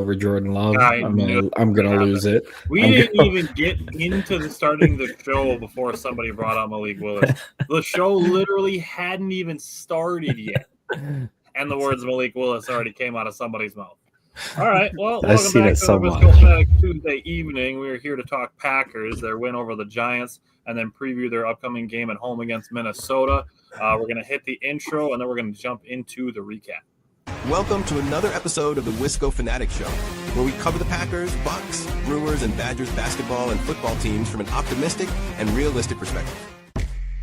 over Jordan Love. I I'm knew gonna it lose it. We didn't even get into starting the show before somebody brought on Malik Willis. The show literally hadn't even started yet, and the words Malik Willis already came out of somebody's mouth. All right, well, welcome back to the Visco Fanatic Tuesday evening. We're here to talk Packers, their win over the Giants, and then preview their upcoming game at home against Minnesota. We're going to hit the intro, and then we're going to jump into the recap. Welcome to another episode of the Visco Fanatic Show, where we cover the Packers, Bucks, Brewers, and Badgers basketball and football teams from an optimistic and realistic perspective.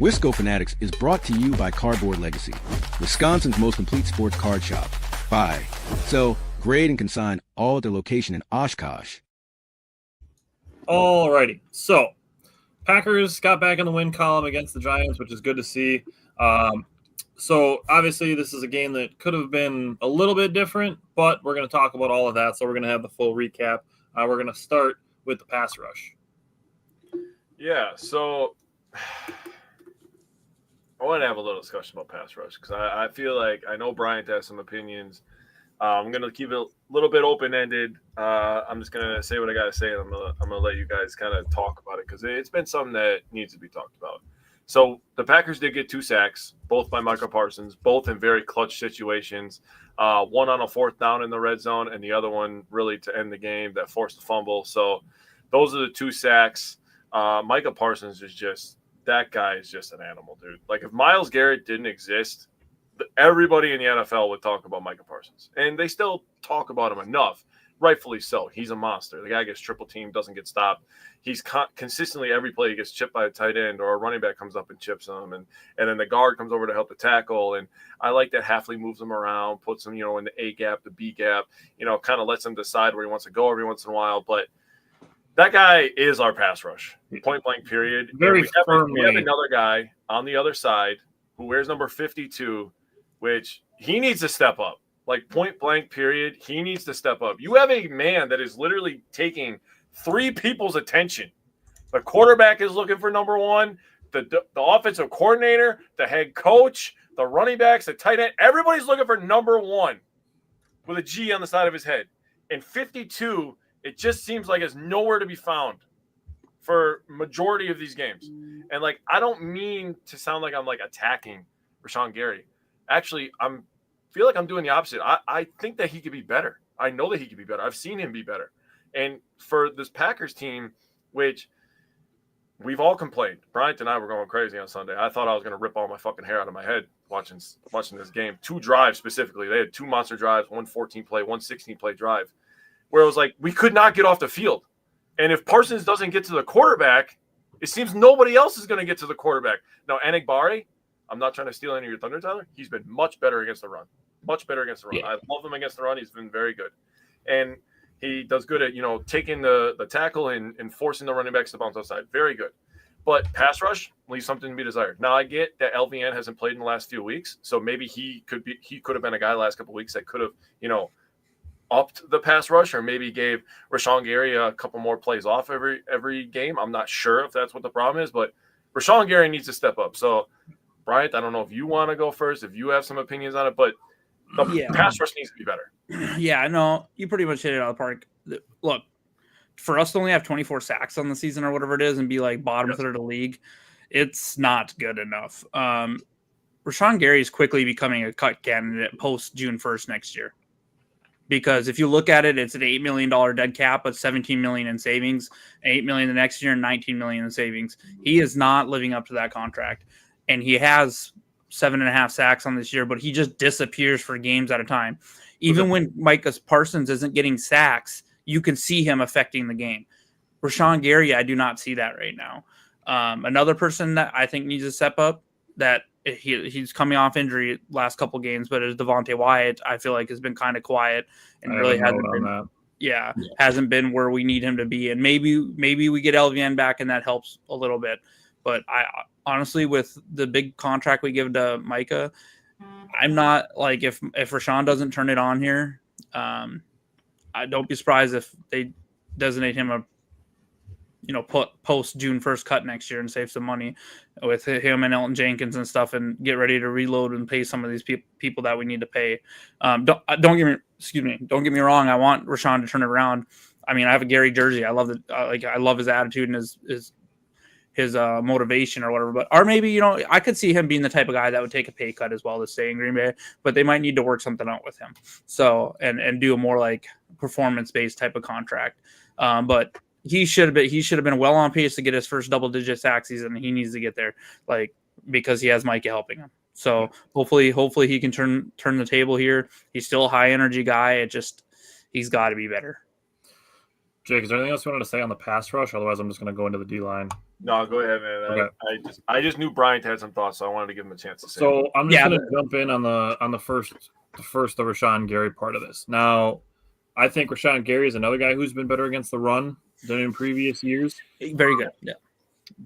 Visco Fanatics is brought to you by Cardboard Legacy, Wisconsin's most complete sports card shop. Buy, sell, grade, and consign all at their location in Oshkosh. Alrighty, so Packers got back in the win column against the Giants, which is good to see. So obviously this is a game that could have been a little bit different, but we're going to talk about all of that. So we're going to have the full recap. We're going to start with the pass rush. Yeah, so I want to have a little discussion about pass rush because I feel like I know Bryant has some opinions. I'm going to keep it a little bit open-ended. I'm just going to say what I got to say, and I'm going to let you guys kind of talk about it because it's been something that needs to be talked about. So the Packers did get 2 sacks, both by Micah Parsons, both in very clutch situations. One on a 4th down in the red zone, and the other one really to end the game that forced a fumble. So those are the 2 sacks. Micah Parsons is just – that guy is just an animal, dude. Like if Myles Garrett didn't exist, everybody in the NFL would talk about Micah Parsons. And they still talk about him enough. Rightfully so. He's a monster. The guy gets triple teamed, doesn't get stopped. He's consistently every play he gets chipped by a tight end or a running back comes up and chips him. And then the guard comes over to help the tackle. And I like that Hafley moves him around, puts him, in the A gap, the B gap, kind of lets him decide where he wants to go every once in a while. But that guy is our pass rush, point blank period. Very we have another guy on the other side who wears number 52, which he needs to step up. Like point blank period, he needs to step up. You have a man that is literally taking 3 people's attention. The quarterback is looking for number 1, the offensive coordinator, the head coach, the running backs, the tight end. Everybody's looking for number 1 with a G on the side of his head. And 52, it just seems like it's nowhere to be found for majority of these games. And I don't mean to sound like I'm attacking Rashawn Gary. Actually, feel like I'm doing the opposite. I think that he could be better. I know that he could be better. I've seen him be better. And for this Packers team, which we've all complained, Bryant and I were going crazy on Sunday. I thought I was going to rip all my fucking hair out of my head watching this game. 2 drives specifically. They had 2 monster drives, one 14-play, one 16-play drive, where it was like we could not get off the field. And if Parsons doesn't get to the quarterback, it seems nobody else is going to get to the quarterback. Now, Enigbari, I'm not trying to steal any of your thunder, Tyler. He's been much better against the run. Much better against the run. Yeah. I love him against the run. He's been very good. And he does good at, taking the tackle and forcing the running backs to bounce outside. Very good. But pass rush leaves something to be desired. Now, I get that LVN hasn't played in the last few weeks, so maybe he could have been a guy last couple of weeks that could have, upped the pass rush or maybe gave Rashawn Gary a couple more plays off every game. I'm not sure if that's what the problem is, but Rashawn Gary needs to step up. So, Bryant, I don't know if you want to go first, if you have some opinions on it, but the pass rush needs to be better. Yeah, no, you pretty much hit it out of the park. Look, for us to only have 24 sacks on the season or whatever it is and be bottom third of the league, it's not good enough. Rashawn Gary is quickly becoming a cut candidate post June 1st next year. Because if you look at it, it's an $8 million dead cap, but $17 million in savings, $8 million the next year, and $19 million in savings. He is not living up to that contract. And he has 7.5 sacks on this year, but he just disappears for games at a time. Even when Micah Parsons isn't getting sacks, you can see him affecting the game. Rashawn Gary, I do not see that right now. Another person that I think needs to step up, that he's coming off injury last couple games, but is Devontae Wyatt. I feel like has been kind of quiet and really hasn't been where we need him to be. And maybe we get LVN back and that helps a little bit. But I honestly, with the big contract we give to Micah, I'm not if Rashawn doesn't turn it on here, I don't be surprised if they designate him a post June 1st cut next year and save some money with him and Elton Jenkins and stuff and get ready to reload and pay some of these people that we need to pay. Don't get me excuse me, don't get me wrong. I want Rashawn to turn it around. I mean, I have a Gary jersey. I love the I love his attitude and his motivation or whatever. Or maybe, I could see him being the type of guy that would take a pay cut as well to stay in Green Bay, but they might need to work something out with him. So, and do a more like performance-based type of contract. But he should have been well on pace to get his first double-digit sack season. He needs to get there, because he has Micah helping him. So hopefully he can turn the table here. He's still a high-energy guy. He's got to be better. Jake, is there anything else you wanted to say on the pass rush? Otherwise, I'm just going to go into the D-line. No, go ahead, man. Okay. I just knew Bryant had some thoughts, so I wanted to give him a chance to say. So I'm just going to jump in on the first the Rashawn Gary part of this. Now, I think Rashawn Gary is another guy who's been better against the run than in previous years. Very good. Yeah.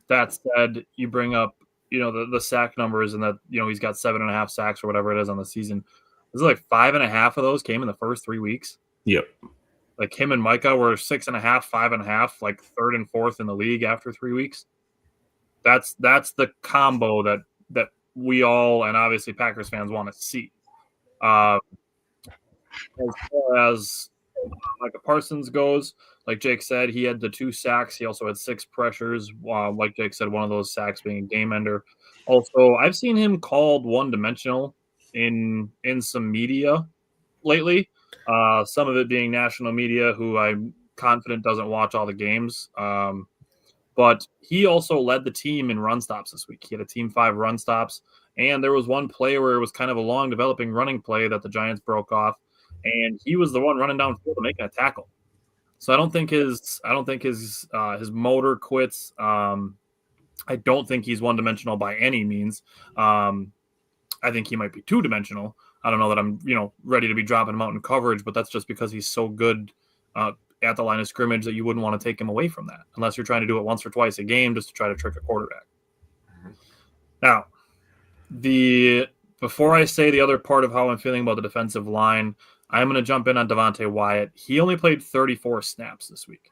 That said, you bring up the sack numbers and that he's got 7.5 sacks or whatever it is on the season. This is like 5.5 of those came in the first 3 weeks. Yep. Like him and Micah were 6.5, 5.5, like third and fourth in the league after 3 weeks. That's the combo that we all and obviously Packers fans want to see. As far as Micah Parsons goes, like Jake said, he had the 2 sacks. He also had 6 pressures. Like Jake said, one of those sacks being a game ender. Also, I've seen him called one-dimensional in some media lately. Some of it being national media, who I'm confident doesn't watch all the games. But he also led the team in run stops this week. He had a team 5 run stops, and there was one play where it was kind of a long developing running play that the Giants broke off, and he was the one running downfield and making a tackle. So I don't think his motor quits. I don't think he's one-dimensional by any means. I think he might be 2-dimensional. I don't know that I'm, ready to be dropping him out in coverage, but that's just because he's so good at the line of scrimmage that you wouldn't want to take him away from that unless you're trying to do it once or twice a game just to try to trick a quarterback. Mm-hmm. Now, before I say the other part of how I'm feeling about the defensive line, I'm going to jump in on Devontae Wyatt. He only played 34 snaps this week.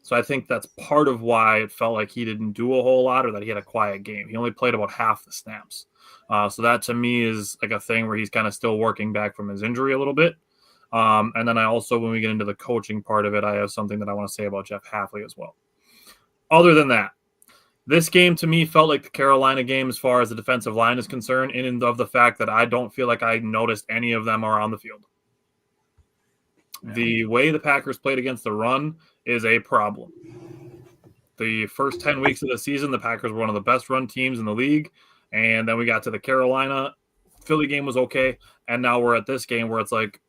So I think that's part of why it felt like he didn't do a whole lot or that he had a quiet game. He only played about half the snaps. So that to me is like a thing where he's kind of still working back from his injury a little bit. And then I also, when we get into the coaching part of it, I have something that I want to say about Jeff Hafley as well. Other than that, this game to me felt like the Carolina game as far as the defensive line is concerned, in and of the fact that I don't feel like I noticed any of them are on the field. Yeah. The way the Packers played against the run is a problem. The first 10 weeks of the season, the Packers were one of the best run teams in the league. And then we got to the Carolina. Philly game was okay. And now we're at this game where it's like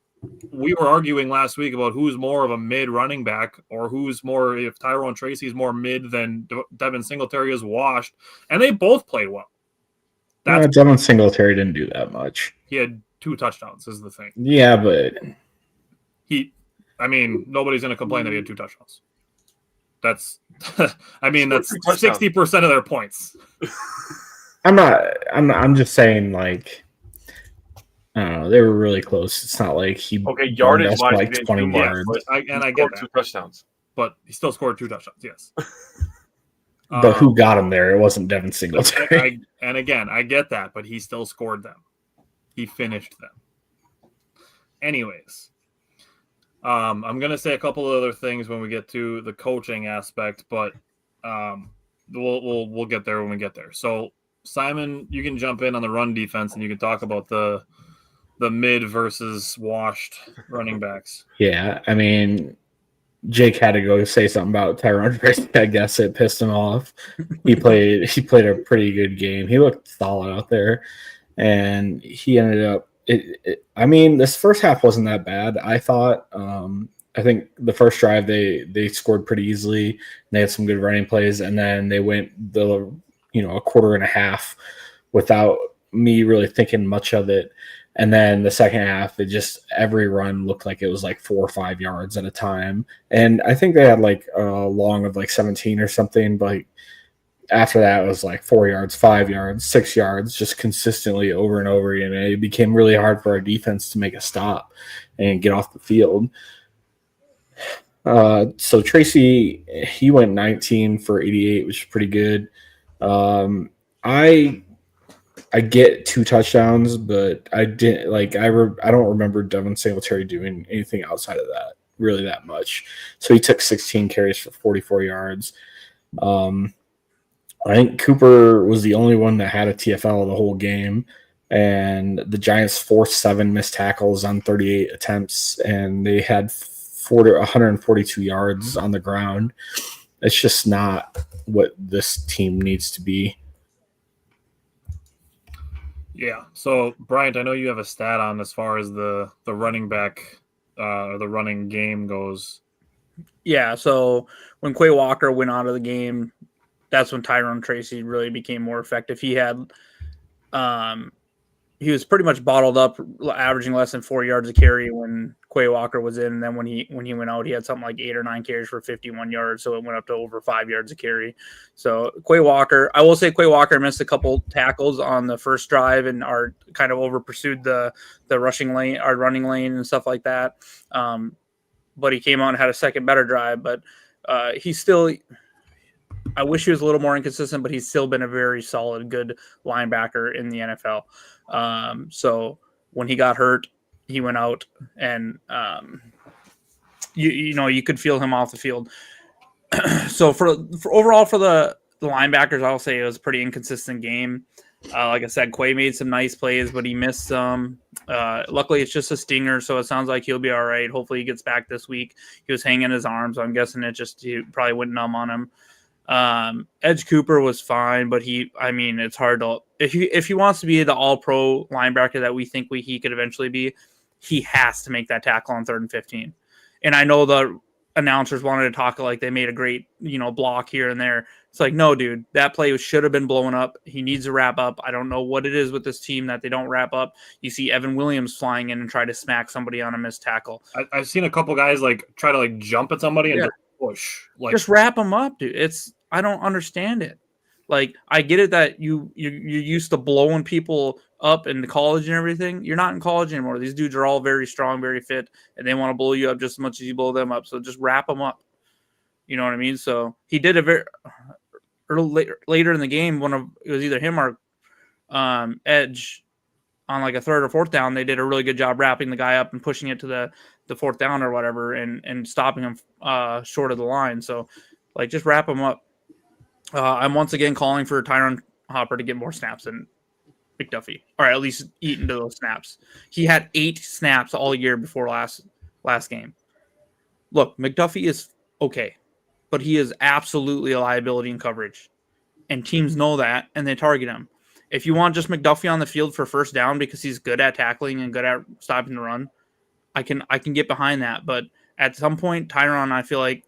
we were arguing last week about who's more of a mid running back or who's more, if Tyrone Tracy's more mid than Devin Singletary is washed. And they both played well. Devin Singletary didn't do that much. He had 2 touchdowns is the thing. Yeah, but nobody's going to complain that he had 2 touchdowns. That's 60% of their points. I'm just saying, like, I don't know. They were really close. It's not like he yardage wise, like 20 yards. I get that. 2 touchdowns. But he still scored 2 touchdowns, yes. But who got him there? It wasn't Devin Singletary. And again, I get that, but he still scored them. He finished them. Anyways, I'm going to say a couple of other things when we get to the coaching aspect, but we'll get there when we get there. So, Simon, you can jump in on the run defense and you can talk about the mid versus washed running backs. Yeah, Jake had to go say something about Tyrone Tracy. I guess it pissed him off. He played a pretty good game. He looked solid out there, and he ended up. This first half wasn't that bad. I thought. I think the first drive they scored pretty easily. They had some good running plays, and then they went a quarter and a half without me really thinking much of it. And then the second half, every run looked like it was like 4 or 5 yards at a time. And I think they had like a long of like 17 or something. But after that, it was like 4 yards, 5 yards, 6 yards, just consistently over and over again. And it became really hard for our defense to make a stop and get off the field. So Tracy, he went 19 for 88, which is pretty good. I I get 2 touchdowns, but I didn't like I don't remember Devin Singletary doing anything outside of that really that much. So he took 16 carries for 44 yards. I think Cooper was the only one that had a TFL the whole game, and the Giants forced 7 missed tackles on 38 attempts, and they had 142 yards on the ground. It's just not what this team needs to be. Yeah. So, Bryant, I know you have a stat on as far as the running back or the running game goes. Yeah, so when Quay Walker went out of the game, that's when Tyrone Tracy really became more effective. He was pretty much bottled up, averaging less than 4 yards a carry when Quay Walker was in. And then when he went out, he had something like 8 or 9 carries for 51 yards. So it went up to over 5 yards a carry. So Quay Walker, I will say Quay Walker missed a couple tackles on the first drive and are kind of over pursued the rushing lane, our running lane and stuff like that. But he came out and had a second better drive. But he's still, I wish he was a little more inconsistent, but he's still been a very solid, good linebacker in the NFL. So when he got hurt, he went out, and you could feel him off the field. So for overall for the linebackers, I'll say it was a pretty inconsistent game. Like I said, Quay made some nice plays, but he missed some. Luckily, it's just a stinger, so it sounds like he'll be all right. Hopefully, he gets back this week. He was hanging his arms. So I'm guessing he probably went numb on him. Edge Cooper was fine, but it's hard to if he wants to be the all-pro linebacker that we think he could eventually be, he has to make that tackle on 3rd and 15. And I know the announcers wanted to talk like they made a great, block here and there. It's like, no, dude, that play should have been blown up. He needs to wrap up. I don't know what it is with this team that they don't wrap up. You see Evan Williams flying in and try to smack somebody on a missed tackle. I've seen a couple guys try to jump at somebody and just push. Just wrap them up, dude. I don't understand it. Like, I get it that you're used to blowing people up in the college and everything. You're not in college anymore. These dudes are all very strong, very fit, and they want to blow you up just as much as you blow them up. So just wrap them up. You know what I mean? So he did later in the game. It was either him or Edge on like a 3rd or 4th down. They did a really good job wrapping the guy up and pushing it to the 4th down or whatever, and stopping him short of the line. So just wrap him up. I'm once again calling for Tyrone Hopper to get more snaps than McDuffie, or at least eat into those snaps. He had 8 snaps all year before last game. Look, McDuffie is okay, but he is absolutely a liability in coverage, and teams know that, and they target him. If you want just McDuffie on the field for first down because he's good at tackling and good at stopping the run, I can get behind that. But at some point, Tyrone, I feel like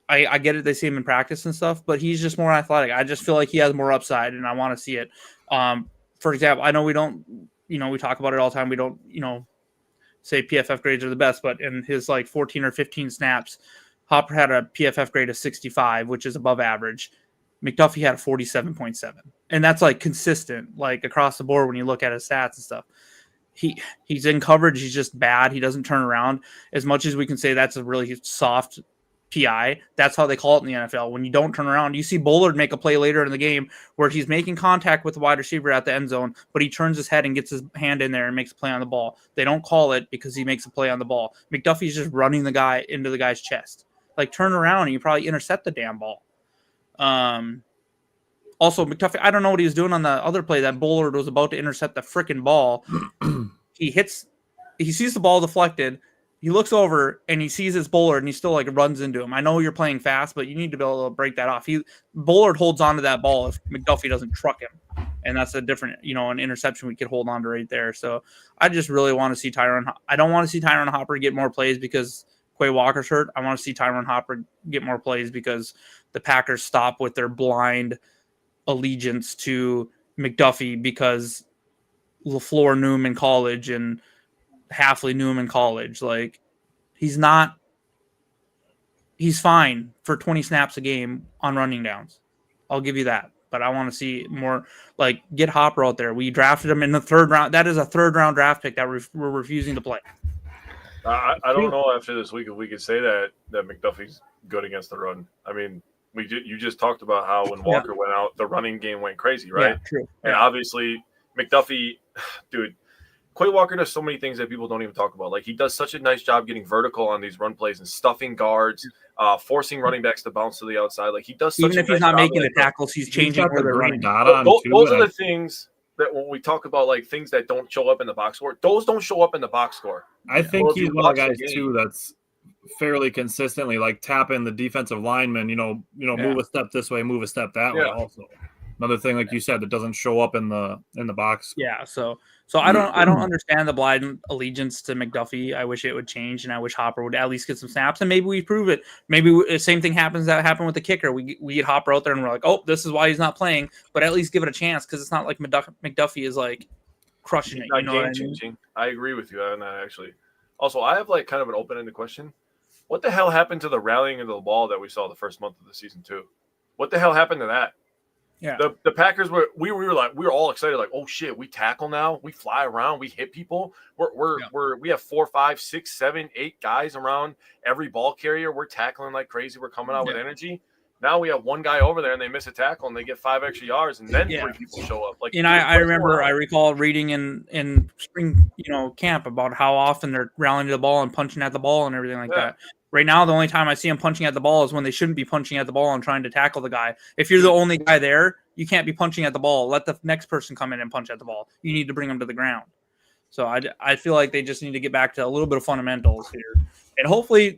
I get it. They see him in practice and stuff, but he's just more athletic. I just feel like he has more upside, and I want to see it. For example, I know we don't, we talk about it all the time. We don't, say PFF grades are the best, but in his 14 or 15 snaps, Hopper had a PFF grade of 65, which is above average. McDuffie had a 47.7, and that's consistent, across the board when you look at his stats and stuff. He's in coverage. He's just bad. He doesn't turn around. As much as we can say that's a really soft PI, that's how they call it in the NFL. When you don't turn around, you see Bullard make a play later in the game where he's making contact with the wide receiver at the end zone, but he turns his head and gets his hand in there and makes a play on the ball. They don't call it because he makes a play on the ball. McDuffie's just running the guy into the guy's chest. Turn around and you probably intercept the damn ball. Also, McDuffie, I don't know what he was doing on the other play that Bullard was about to intercept the freaking ball. He sees the ball deflected. He looks over and he sees his Bullard and he still runs into him. I know you're playing fast, but you need to be able to break that off. Bullard holds onto that ball if McDuffie doesn't truck him. And that's a different, an interception we could hold on to right there. So I just really want to see Tyrone. I don't want to see Tyrone Hopper get more plays because Quay Walker's hurt. I want to see Tyrone Hopper get more plays because the Packers stop with their blind allegiance to McDuffie because LaFleur knew him in college and Halfley knew him in college. He's fine for 20 snaps a game on running downs. I'll give you that. But I want to see more, get Hopper out there. We drafted him in the 3rd round. That is a 3rd round draft pick that we're refusing to play. I don't know after this week if we could say that McDuffie's good against the run. I mean, you just talked about how when Walker went out, the running game went crazy, right? Yeah, true. And obviously McDuffie, dude, Quay Walker does so many things that people don't even talk about. Like he does such a nice job getting vertical on these run plays and stuffing guards, forcing running backs to bounce to the outside. Like he does such even if he's not making the tackles, he's changing where they're running. Those are the things that when we talk about like things that don't show up in the box score, those don't show up in the box score. I think he's one of the guys too that's fairly consistently like tapping the defensive lineman, move a step this way, move a step that way also. Another thing, like you said, that doesn't show up in the box score. Yeah, so I don't understand the blind allegiance to McDuffie. I wish it would change, and I wish Hopper would at least get some snaps, and maybe we prove it. Maybe the same thing happened with the kicker. We get Hopper out there, and we're like, oh, this is why he's not playing, but at least give it a chance because it's not like McDuffie is like crushing it. Game changing. I agree with you on that actually. Also, I have like kind of an open-ended question. What the hell happened to the rallying of the ball that we saw the first month of the season too? What the hell happened to that? Yeah, the Packers we were all excited, like, oh shit, we tackle now, we fly around, we hit people. We have 4, 5, 6, 7, 8 guys around every ball carrier. We're tackling like crazy. We're coming out with energy. Now we have one guy over there and they miss a tackle and they get 5 extra yards and then 3 people show up. Like, and I recall reading in spring camp about how often they're rallying to the ball and punching at the ball and everything like that. Right now, the only time I see them punching at the ball is when they shouldn't be punching at the ball and trying to tackle the guy. If you're the only guy there, you can't be punching at the ball. Let the next person come in and punch at the ball. You need to bring them to the ground. So I feel like they just need to get back to a little bit of fundamentals here. And hopefully,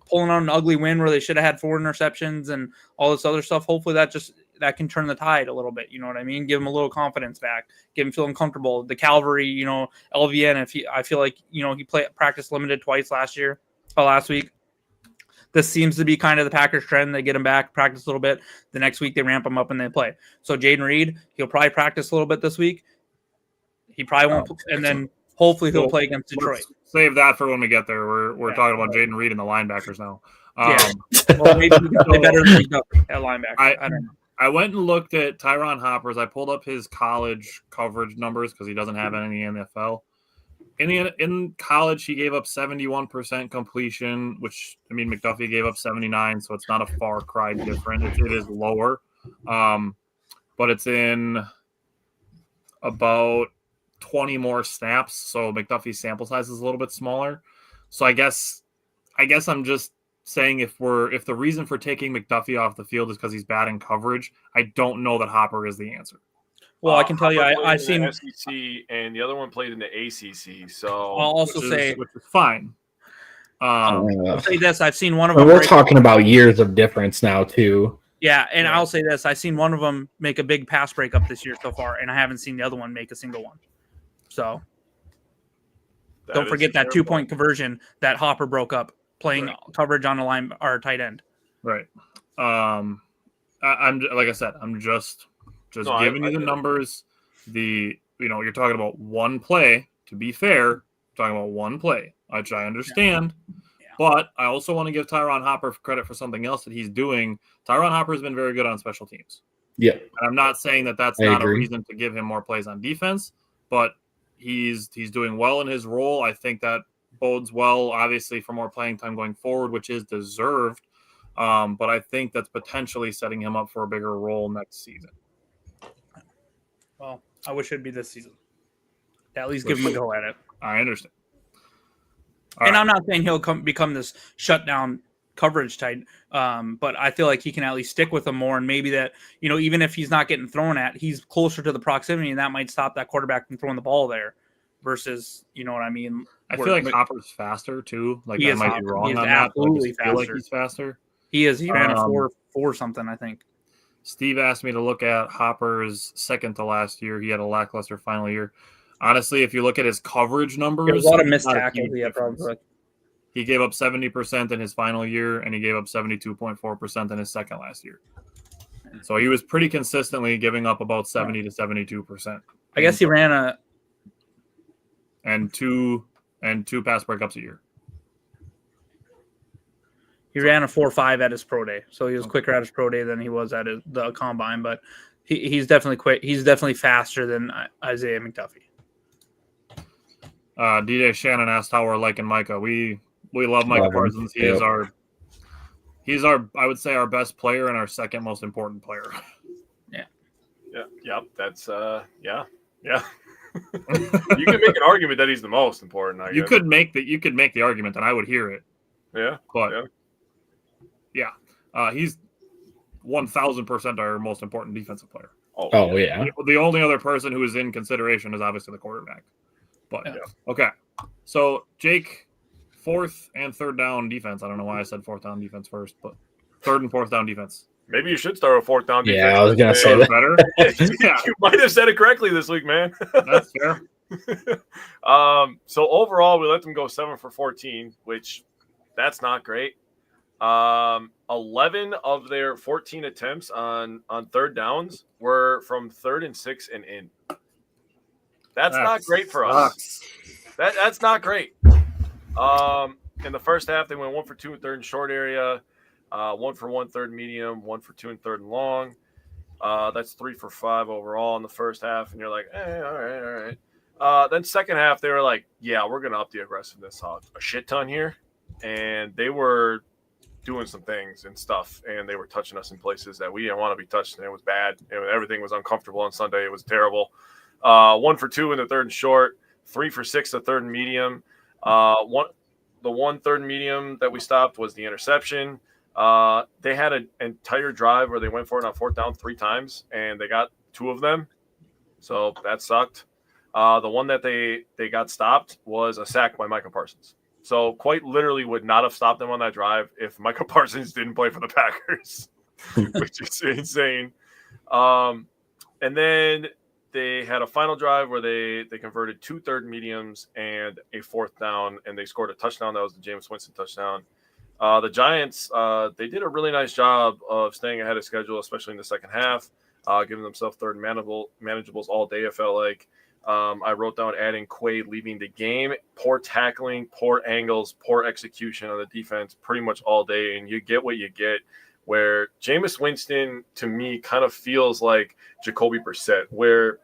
pulling on an ugly win where they should have had 4 interceptions and all this other stuff, hopefully that can turn the tide a little bit. You know what I mean? Give him a little confidence back. Get him feeling comfortable. The cavalry, LVN, I feel like, he practiced limited twice last week. This seems to be kind of the Packers trend. They get him back, practice a little bit. The next week they ramp him up and they play. So Jaden Reed, he'll probably practice a little bit this week. He probably won't, and then hopefully he'll play against Detroit. Save that for when we get there. We're talking about Jaden Reed and the linebackers now. Well, maybe he can play better than McDuffie at linebacker. I don't know. I went and looked at Tyron Hopper's. I pulled up his college coverage numbers because he doesn't have any in the NFL. In college, he gave up 71% completion, which, McDuffie gave up 79, so it's not a far cry different. It is lower, but it's in about 20 more snaps, so McDuffie's sample size is a little bit smaller. So I guess I'm just saying if the reason for taking McDuffie off the field is because he's bad in coverage, I don't know that Hopper is the answer. Well, I can tell you, I've seen the SEC and the other one played in the ACC. So I'll also say, which is fine. I'll say this: I've seen one of them. We're talking about years of difference now, too. Yeah, and I'll say this: I've seen one of them make a big pass breakup this year so far, and I haven't seen the other one make a single one. So don't forget that 2-point conversion that Hopper broke up playing coverage on the line or tight end. Right. I'm like I said, I'm just giving you the numbers. You're talking about one play. To be fair, you're talking about one play, which I understand. Yeah. But I also want to give Tyron Hopper credit for something else that he's doing. Tyron Hopper has been very good on special teams. Yeah. And I'm not saying that that's not a reason to give him more plays on defense, but he's doing well in his role. I think that bodes well, obviously, for more playing time going forward, which is deserved. But I think that's potentially setting him up for a bigger role next season. Well, I wish it'd be this season. At least give him a go at it. I understand. I'm not saying he'll become this shutdown coverage type, but I feel like he can at least stick with them more, and maybe that, even if he's not getting thrown at, he's closer to the proximity, and that might stop that quarterback from throwing the ball there versus, you know what I mean? I feel like Hopper's faster too. Like I might be wrong on that. Absolutely faster. I feel like he's faster. He is. He ran a 4 something, I think. Steve asked me to look at Hopper's second to last year. He had a lackluster final year. Honestly, if you look at his coverage numbers, there's a lot of missed tackles. He gave up 70% in his final year, and he gave up 72.4% in his second last year. So he was pretty consistently giving up about 70 to 72%. I guess he ran two pass breakups a year. He ran a 4.5 at his pro day, so he was quicker at his pro day than he was at the combine. But he's definitely quick. He's definitely faster than Isaiah McDuffie. DJ Shannon asked how we're liking Micah. We love Micah Parsons. He is our He's I would say our best player and our second most important player. Yep. That's yeah. You can make an argument that he's the most important. You could make the argument, and I would hear it. Yeah, but he's 1,000% our most important defensive player. Oh yeah. The only other person who is in consideration is obviously the quarterback. But okay, so Jake, 4th and 3rd down defense. I don't know why I said 4th down defense first, but 3rd and 4th down defense. Maybe you should start with 4th down defense. Yeah, I was gonna say that. Better. You might have said it correctly this week, man. That's fair. So overall, we let them go 7 for 14, which that's not great. 11 of their 14 attempts on 3rd downs were from 3rd and 6 and in. That's not great for us. That's not great. In the first half, they went 1 for 2 in 3rd and short area, 1 for 1 3rd medium, 1 for 2 in 3rd and long. That's 3 for 5 overall in the first half, and you're like, all right. Then second half, they were like, yeah, we're gonna up the aggressiveness a shit ton here, and they were doing some things and stuff, and they were touching us in places that we didn't want to be touched, and it was bad. Everything was uncomfortable on Sunday. It was terrible. 1 for 2 in the 3rd and short, 3 for 6 the 3rd and medium. The 1 3rd and medium that we stopped was the interception. They had an entire drive where they went for it on 4th down 3 times, and they got 2 of them. So that sucked. The one that they got stopped was a sack by Micah Parsons. So quite literally would not have stopped them on that drive if Micah Parsons didn't play for the Packers, which is insane. And then they had a final drive where they converted 2 3rd mediums and a 4th down, and they scored a touchdown. That was the Jameis Winston touchdown. The Giants, they did a really nice job of staying ahead of schedule, especially in the second half, giving themselves 3rd manageables all day, it felt like. I wrote down adding Quaid leaving the game. Poor tackling, poor angles, poor execution on the defense pretty much all day, and you get what you get, where Jameis Winston, to me, kind of feels like Jacoby Brissett, where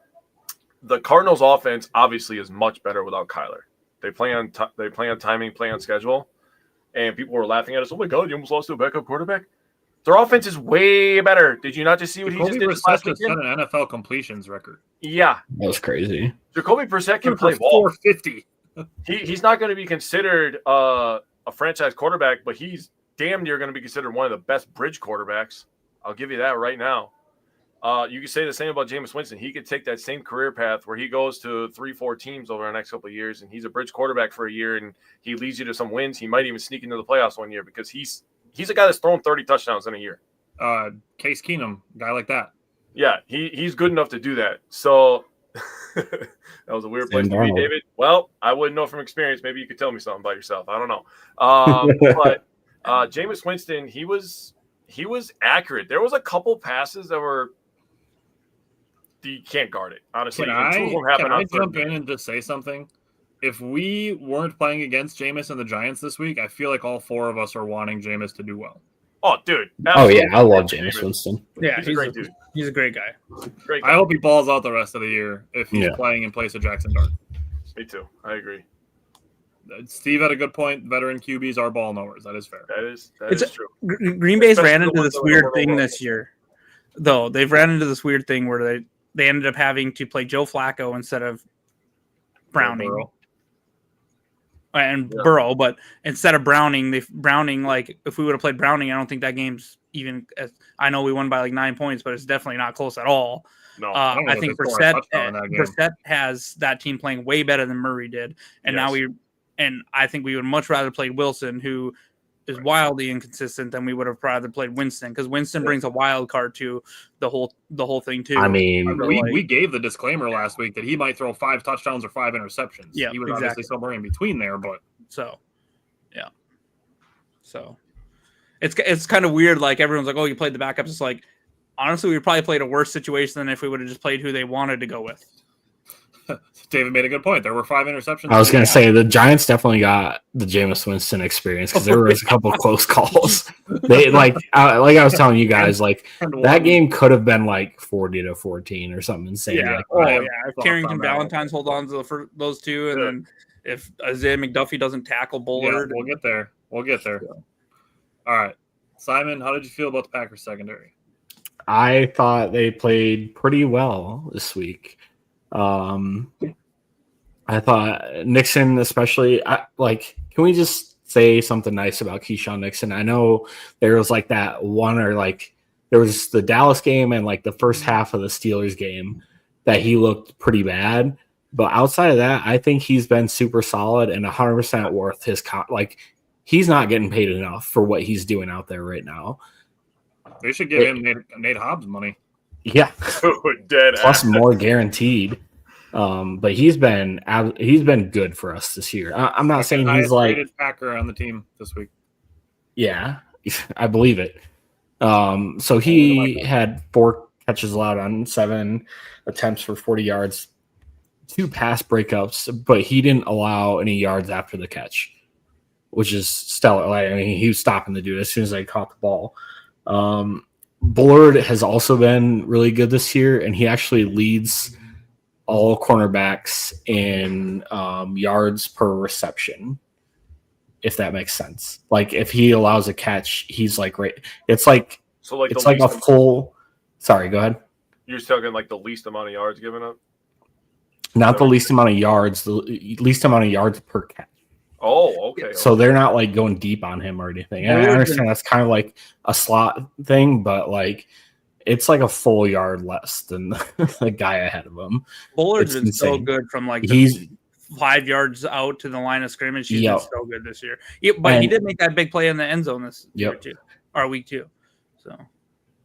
the Cardinals' offense obviously is much better without Kyler. They play on timing, play on schedule, and people were laughing at us. Oh, my God, you almost lost to a backup quarterback? Their offense is way better. Did you not just see what he just did last weekend? Set an NFL completions record. Yeah. That was crazy. Jacoby Brissett can play ball. 450. He's not going to be considered a franchise quarterback, but he's damn near going to be considered one of the best bridge quarterbacks. I'll give you that right now. You could say the same about Jameis Winston. He could take that same career path where he goes to 3-4 teams over the next couple of years, and he's a bridge quarterback for a year, and he leads you to some wins. He might even sneak into the playoffs one year because he's a guy that's thrown 30 touchdowns in a year. Case Keenum, guy like that. Yeah, he's good enough to do that. So that was a weird place to be, David. Well, I wouldn't know from experience. Maybe you could tell me something about yourself. I don't know. But Jameis Winston, he was accurate. There was a couple passes that were you can't guard it. Honestly, can I jump in and just say something? If we weren't playing against Jameis and the Giants this week, I feel like all 4 of us are wanting Jameis to do well. Oh, dude. Absolutely. Oh, yeah. I love Jameis Winston. Yeah, he's a great dude. He's a great guy. Great guy. I hope he balls out the rest of the year if he's playing in place of Jackson Dart. Me too. I agree. Steve had a good point. Veteran QBs are ball knowers. That is fair. That is true. Green Bay's ran into this weird thing this year, though. They've ran into this weird thing where they ended up having to play Joe Flacco instead of Browning. And Burrow, but instead of Browning, like if we would have played Browning, I don't think that game's even. I know we won by like 9 points, but it's definitely not close at all. No, I think Brissett has that team playing way better than Murray did, and I think we would much rather play Wilson, who is wildly inconsistent, than we would have rather played Winston, because Winston brings a wild card to the whole thing too. I mean, we gave the disclaimer last week that he might throw 5 touchdowns or 5 interceptions. Yeah, he was obviously somewhere in between there, but so it's kind of weird. Like everyone's like, "Oh, you played the backups." It's like, honestly, we probably played a worse situation than if we would have just played who they wanted to go with. David made a good point. There were 5 interceptions. I was going to say the Giants definitely got the Jameis Winston experience because there was a couple of close calls. They like I was telling you guys, like that game could have been like 40-14 or something insane. Yeah, If Carrington Valentine's hold on to those 2, and then if Isaiah McDuffie doesn't tackle Bullard, we'll get there. All right. Simon, how did you feel about the Packers secondary? I thought they played pretty well this week. I thought Nixon, especially, can we just say something nice about Keyshawn Nixon? I know there was like that one, or like there was the Dallas game and like the first half of the Steelers game that he looked pretty bad. But outside of that, I think he's been super solid and 100% worth his he's not getting paid enough for what he's doing out there right now. They should give him Nate Hobbs money. Yeah, Dead plus ass. more guaranteed. But he's been good for us this year. I'm not saying he's like Packer on the team this week. Yeah, I believe it. So he had 4 catches allowed on 7 attempts for 40 yards, 2 pass breakups, but he didn't allow any yards after the catch, which is stellar. I mean, he was stopping the dude as soon as they caught the ball. Bullard has also been really good this year, and he actually leads all cornerbacks in yards per reception, if that makes sense. Like if he allows a catch, he's like right. It's like a full. Sorry, go ahead. You're talking like the least amount of yards given up. Not the least amount of yards, the least amount of yards per catch. Oh, okay. So they're not like going deep on him or anything. And I understand that's kind of like a slot thing, but like it's like a full yard less than the guy ahead of him. Bullard's been so good from like he's 5 yards out to the line of scrimmage. He's been so good this year. But he did make that big play in the end zone this year too, or week 2. So.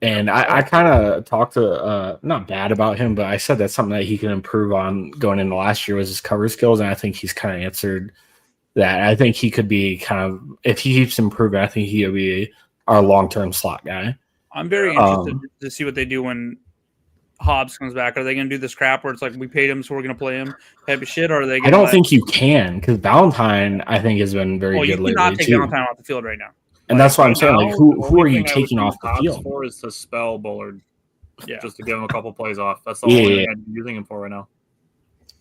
And I kind of talked to not bad about him, but I said that's something that he can improve on going into last year was his cover skills, and I think he's kind of answered that. I think he could be kind of, if he keeps improving, I think he'll be our long-term slot guy. I'm very interested to see what they do when Hobbs comes back. Are they going to do this crap where it's like we paid him, so we're going to play him type of shit? Or are they? I don't think you can, because Valentine, I think, has been very good lately. You cannot take Valentine off the field right now. And that's what I'm saying. Like, who are you taking off the field? For is to spell Bullard, just to give him a couple plays off. That's the only thing I'm using him for right now.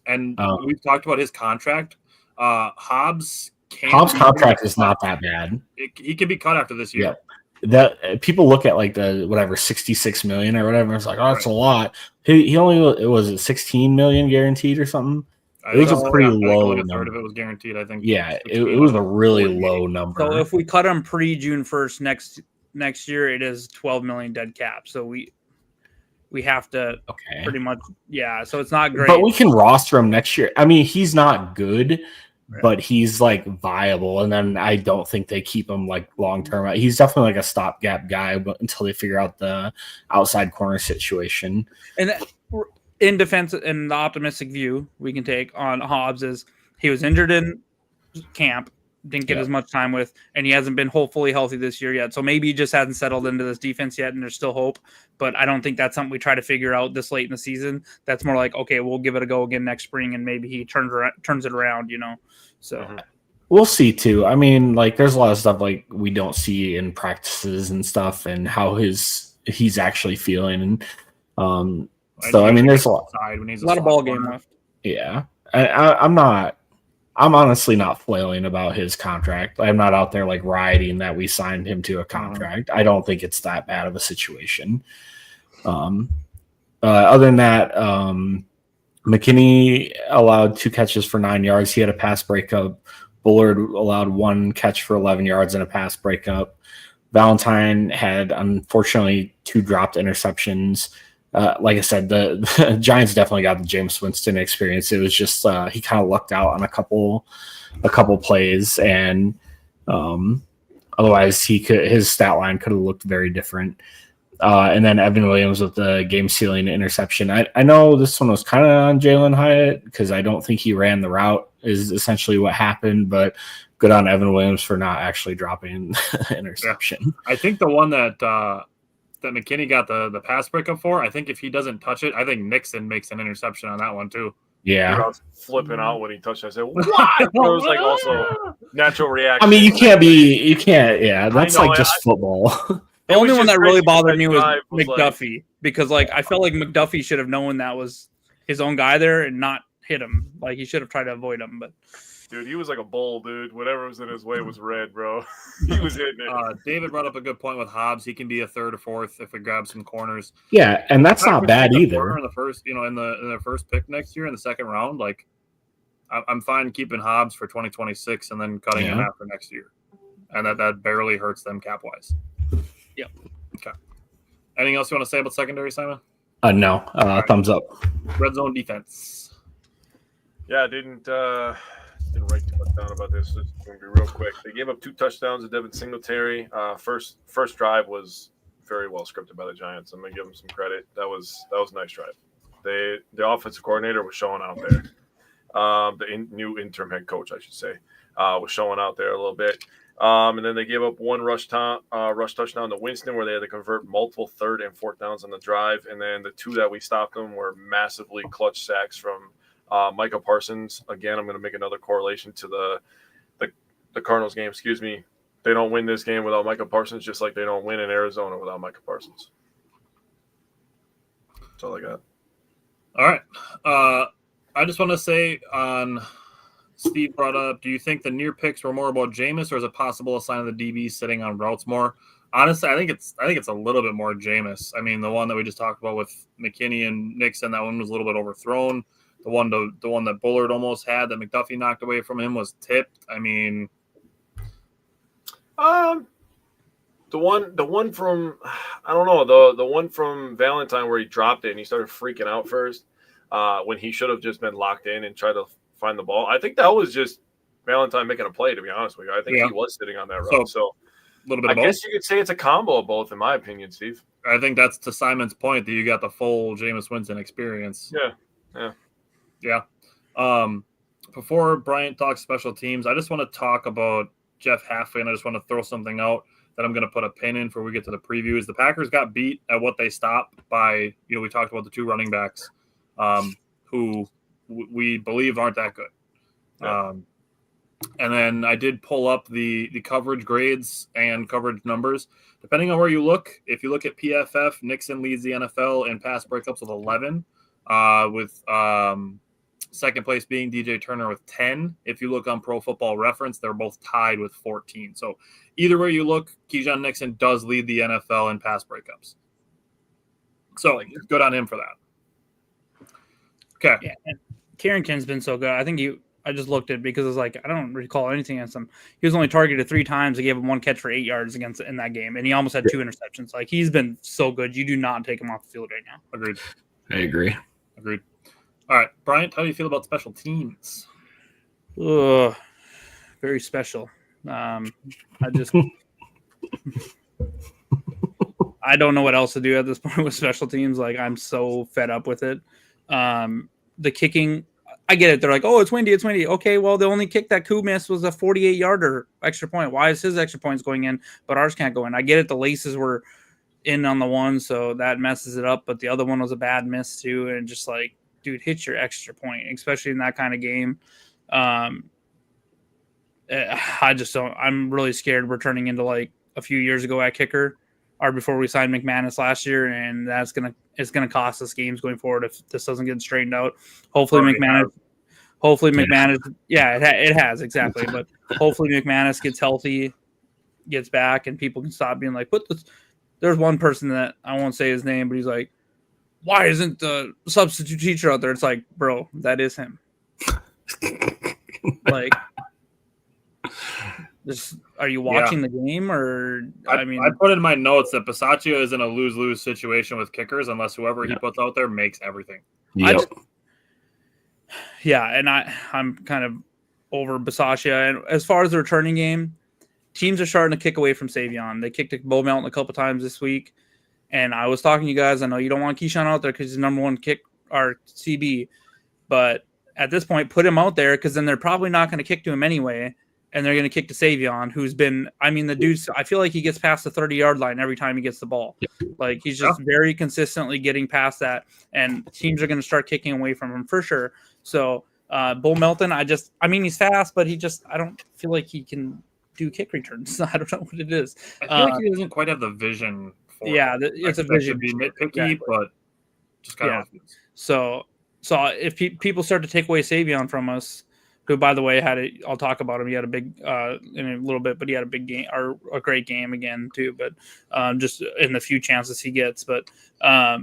And we've talked about his contract. Hobbs' contract is not that bad. He can be cut after this year. Yeah. That people look at like the whatever 66 million or whatever. It's like, oh, that's a lot. He only was 16 million guaranteed or something. It was a pretty low number. A third of it was guaranteed, I think. Yeah, it was a really low number. So if we cut him pre-June 1st next year, it is 12 million dead cap. So we have to pretty much So it's not great. But we can roster him next year. I mean, he's not good, but he's like viable. And then I don't think they keep him like long term. He's definitely like a stopgap guy, but until they figure out the outside corner situation. And in defense, and the optimistic view we can take on Hobbs is he was injured in camp, didn't get as much time with, and he hasn't been fully healthy this year yet. So maybe he just hasn't settled into this defense yet, and there's still hope. But I don't think that's something we try to figure out this late in the season. That's more like, okay, we'll give it a go again next spring, and maybe he turns it around, you know. So we'll see too. I mean, like there's a lot of stuff like we don't see in practices and stuff, and how he's actually feeling. And so I mean, there's a lot of ball game left. Yeah, I'm honestly not flailing about his contract. I'm not out there like rioting that we signed him to a contract. I don't think it's that bad of a situation. Other than that, McKinney allowed 2 catches for 9 yards. He had a pass breakup. Bullard allowed 1 catch for 11 yards and a pass breakup. Valentine had, unfortunately, 2 dropped interceptions. Like I said, the Giants definitely got the James Winston experience. It was just he kind of lucked out on a couple plays, and otherwise his stat line could have looked very different. And then Evan Williams with the game-sealing interception. I know this one was kind of on Jalen Hyatt because I don't think he ran the route is essentially what happened, but good on Evan Williams for not actually dropping the interception. Yeah. I think the one that McKinney got the pass breakup for, I think if he doesn't touch it, I think Nixon makes an interception on that one too. Yeah. I was flipping out when he touched it. I said, what? It was like also natural reaction. I mean, you can't. Yeah, that's like just football. The only one that really bothered me was McDuffie, because like I felt like McDuffie should have known that was his own guy there and not hit him. Like he should have tried to avoid him. But dude. He was like a bull, dude. Whatever was in his way was red, bro. He was hitting it. David brought up a good point with Hobbs. He can be a third or fourth if we grab some corners. Yeah, and that's not Packers bad take a either. corner in the first, in their first pick next year in the second round. Like, I'm fine keeping Hobbs for 2026 and then cutting him after next year, and that barely hurts them cap wise. Yep. Okay. Anything else you want to say about secondary, Simon? No. Right. Thumbs up. Red zone defense. Yeah, I didn't write too much down about this. It's going to be real quick. They gave up 2 touchdowns to Devin Singletary. First drive was very well scripted by the Giants. I'm going to give them some credit. That was a nice drive. The offensive coordinator was showing out there. The new interim head coach, I should say, was showing out there a little bit. And then they gave up 1 rush touchdown to Winston, where they had to convert multiple 3rd and 4th downs on the drive. And then the 2 that we stopped them were massively clutch sacks from Micah Parsons. Again, I'm going to make another correlation to the Cardinals game. Excuse me. They don't win this game without Micah Parsons, just like they don't win in Arizona without Micah Parsons. That's all I got. All right. I just want to say Steve brought up, do you think the near picks were more about Jameis, or is it possible a sign of the DB sitting on routes more? Honestly, I think it's a little bit more Jameis. I mean, the one that we just talked about with McKinney and Nixon, that one was a little bit overthrown. The one that Bullard almost had that McDuffie knocked away from him was tipped. I mean, the one from, I don't know, the one from Valentine where he dropped it and he started freaking out first when he should have just been locked in and tried to find the ball. I think that was just Valentine making a play, to be honest with you. I think he was sitting on that route. So a little bit of I guess you could say it's a combo of both, in my opinion, Steve. I think that's to Simon's point that you got the full Jameis Winston experience. Yeah. Before Bryant talks special teams, I just want to talk about Jeff Halfway, and I just want to throw something out that I'm going to put a pin in before we get to the previews. The Packers got beat at what they stopped by, we talked about the 2 running backs who we believe aren't that good. Yeah. And then I did pull up the coverage grades and coverage numbers. Depending on where you look, if you look at PFF, Nixon leads the NFL in pass breakups with 11, with second place being DJ Turner with 10. If you look on Pro Football Reference, they're both tied with 14. So either way you look, Keyshawn Nixon does lead the NFL in pass breakups. So good on him for that. Okay. Yeah. Carrington's been so good. I think I just looked at it because it's like, I don't recall anything against him. He was only targeted 3 times. They gave him 1 catch for 8 yards in that game, and he almost had 2 interceptions. Like, he's been so good. You do not take him off the field right now. Agreed. I agree. Agreed. All right, Bryant, how do you feel about special teams? Very special. I don't know what else to do at this point with special teams. Like, I'm so fed up with it. The kicking, I get it. They're like, oh, it's windy. Okay, well, the only kick that Koo missed was a 48-yarder extra point. Why is his extra points going in, but ours can't go in? I get it. The laces were in on the one, so that messes it up. But the other one was a bad miss too. And just like, dude, hit your extra point, especially in that kind of game. I just don't. I'm really scared we're turning into like a few years ago at kicker, or before we signed McManus last year, and it's gonna cost us games going forward if this doesn't get straightened out. Hopefully McManus, yeah, it has exactly. But hopefully McManus gets healthy, gets back, and people can stop being like, "Put this." There's one person that I won't say his name, but he's like, "Why isn't the substitute teacher out there?" It's like, bro, that is him. Like, are you watching the game, or I put in my notes that Bisaccia is in a lose-lose situation with kickers unless whoever he puts out there makes everything. Yep. And I'm kind of over Bisaccia. And as far as the returning game, teams are starting to kick away from Savion. They kicked Bo Melton a couple times this week. And I was talking to you guys. I know you don't want Keyshawn out there because he's number 1 kick or CB. But at this point, put him out there because then they're probably not going to kick to him anyway. And they're going to kick to Savion, who's been – I mean, the dude's – I feel like he gets past the 30-yard line every time he gets the ball. Like, he's just very consistently getting past that. And teams are going to start kicking away from him for sure. So, Bo Melton, I mean, he's fast, but I don't feel like he can do kick returns. I don't know what it is. I feel like he doesn't quite have the vision for it. It's a vision. Should be nitpicky, but just kind of. So if people start to take away Savion from us, who, by the way, I'll talk about him. He had a big in a little bit, but he had a big game or a great game again too. But just in the few chances he gets, but I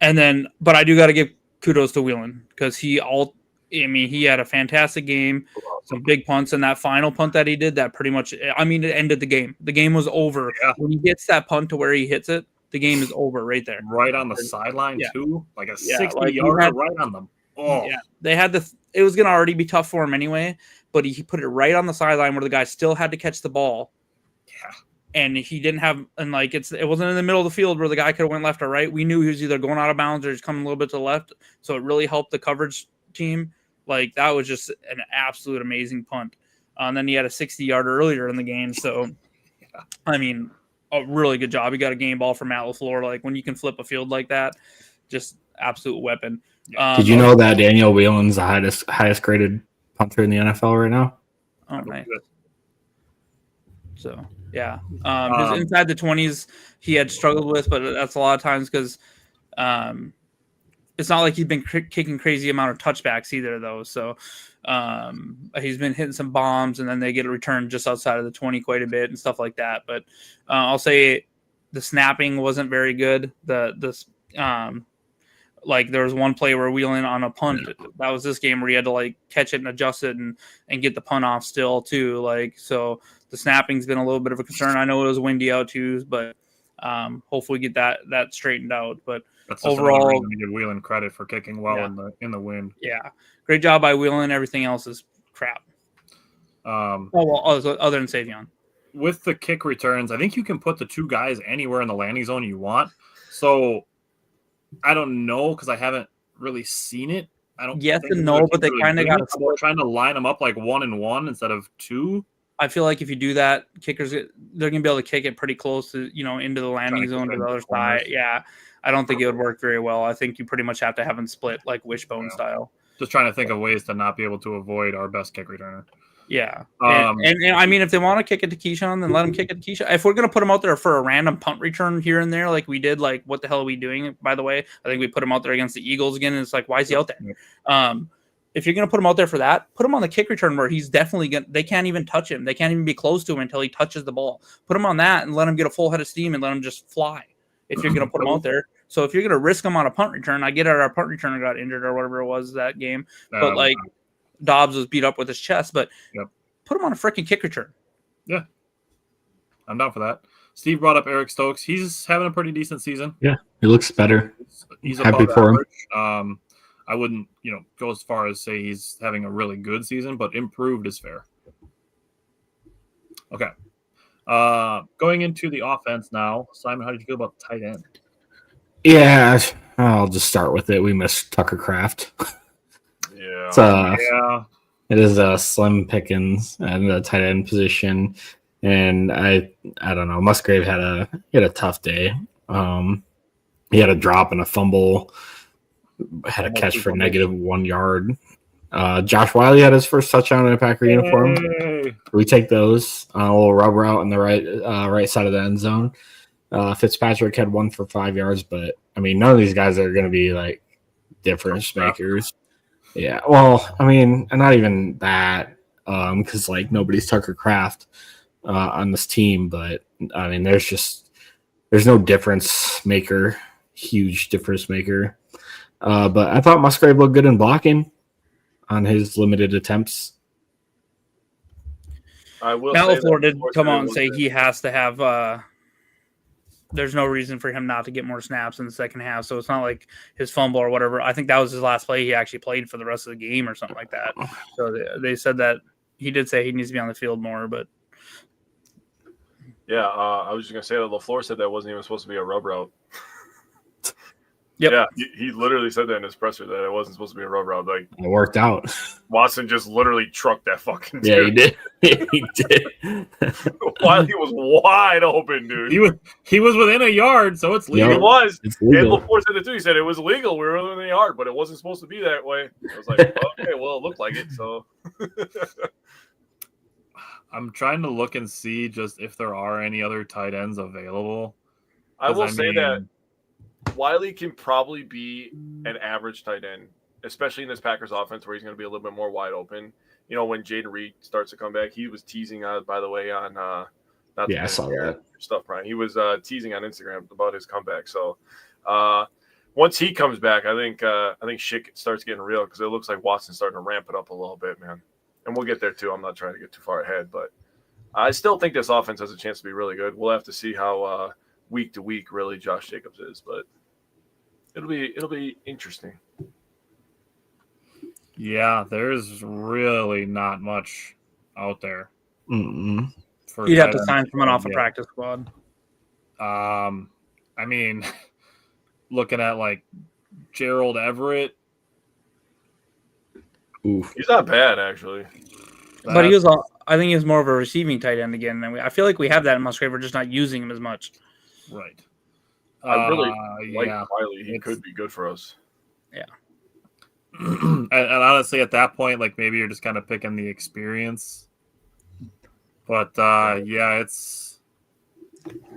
do got to give kudos to Whelan because he had a fantastic game, some big punts, and that final punt that he did that pretty much, it ended the game. The game was over when he gets that punt to where he hits it. The game is over right there, right on the sideline too, like a 60-yarder right on them. Oh, yeah, they had it was going to already be tough for him anyway, but he put it right on the sideline where the guy still had to catch the ball. Yeah. And he didn't have, and like it wasn't in the middle of the field where the guy could have went left or right. We knew he was either going out of bounds or just coming a little bit to the left. So it really helped the coverage team. Like that was just an absolute amazing punt. And then he had a 60-yarder earlier in the game. So, a really good job. He got a game ball from Matt LaFleur. Like when you can flip a field like that, just absolute weapon. Did you know that Daniel Whelan's the highest graded punter in the NFL right now? Oh, nice. So, yeah. His inside the 20s he had struggled with, but that's a lot of times because it's not like he's been kicking crazy amount of touchbacks either, though. So he's been hitting some bombs, and then they get a return just outside of the 20 quite a bit and stuff like that. But I'll say the snapping wasn't very good. Like there was one play where Whelan on a punt. That was this game where he had to like catch it and adjust it and get the punt off still too. Like so, the snapping's been a little bit of a concern. I know it was windy out too, but hopefully get that straightened out. But that's overall, reason to give Whelan credit for kicking well in the wind. Yeah, great job by Whelan. Everything else is crap. Other than Savion. With the kick returns, I think you can put the two guys anywhere in the landing zone you want. So. I don't know because I haven't really seen it. I don't. Yes and no, but they kind of got. We're trying to line them up like 1-1 instead of 2. I feel like if you do that, kickers they're gonna be able to kick it pretty close to into the landing zone to the other side. Yeah, I don't think it would work very well. I think you pretty much have to have them split like wishbone style. Just trying to think of ways to not be able to avoid our best kick returner. Yeah, and if they want to kick it to Keyshawn, then let them kick it to Keyshawn. If we're gonna put him out there for a random punt return here and there, like we did, like what the hell are we doing? By the way, I think we put him out there against the Eagles again, and it's like, why is he out there? If you're gonna put him out there for that, put him on the kick return where he's definitely gonna. They can't even touch him. They can't even be close to him until he touches the ball. Put him on that and let him get a full head of steam and let him just fly. If you're gonna put him out there, so if you're gonna risk him on a punt return, I get it. Our punt returner got injured or whatever it was that game, but like Dobbs was beat up with his chest, but. Yep. Put him on a freaking kick return. Yeah. I'm down for that. Steve brought up Eric Stokes. He's having a pretty decent season. Yeah, he looks better. He's happy for him. I wouldn't, go as far as say he's having a really good season, but improved is fair. Okay. Going into the offense now. Simon, how did you feel about the tight end? Yeah, I'll just start with it. We missed Tucker Kraft. Yeah. It is a slim pickings at the tight end position, and I don't know. Musgrave had a tough day. He had a drop and a fumble, had a catch for -1 yard. Josh Wiley had his first touchdown in a Packer uniform. We take those. A little rub route on the right side of the end zone. Fitzpatrick had 1 for 5 yards, but none of these guys are going to be like difference makers. Yeah, well, and not even that, because like nobody's Tucker Kraft on this team, but there's no difference maker, huge difference maker. But I thought Musgrave looked good in blocking on his limited attempts. I will. Now LaFleur did come out and say he has to have. There's no reason for him not to get more snaps in the second half. So it's not like his fumble or whatever. I think that was his last play. He actually played for the rest of the game or something like that. So they said that he did say he needs to be on the field more, but. Yeah, I was just going to say that LaFleur said that wasn't even supposed to be a rub route. Yep. Yeah, he literally said that in his presser that it wasn't supposed to be a rub route. Like it worked out. Watson just literally trucked that fucking dude. Yeah, he did. He did. Wiley was wide open, dude. He was within a yard, so it's legal. He was. It's legal. And LaFleur said it too. He said it was legal. We were within a yard, but it wasn't supposed to be that way. I was like, okay, well, it looked like it. So I'm trying to look and see just if there are any other tight ends available. I will say that Wiley can probably be an average tight end, especially in this Packers offense where he's going to be a little bit more wide open. you know, when Jaden Reed starts to come back, he was teasing, by the way, on not I saw that stuff, Brian. He was teasing on Instagram about his comeback. So once he comes back, I think shit starts getting real because it looks like Watson's starting to ramp it up a little bit, man. And we'll get there too. I'm not trying to get too far ahead, but I still think this offense has a chance to be really good. We'll have to see how week to week really Josh Jacobs is, but it'll be interesting. Yeah, there's really not much out there. You'd have to sign someone off a practice squad. I mean, looking at like Gerald Everett. Oof. He's not bad, actually. But I think he was more of a receiving tight end again. And I feel like we have that in Musgrave. We're just not using him as much. Right. I really like Wiley. He could be good for us. Yeah. and honestly, at that point, like maybe you're just kind of picking the experience. But yeah, it's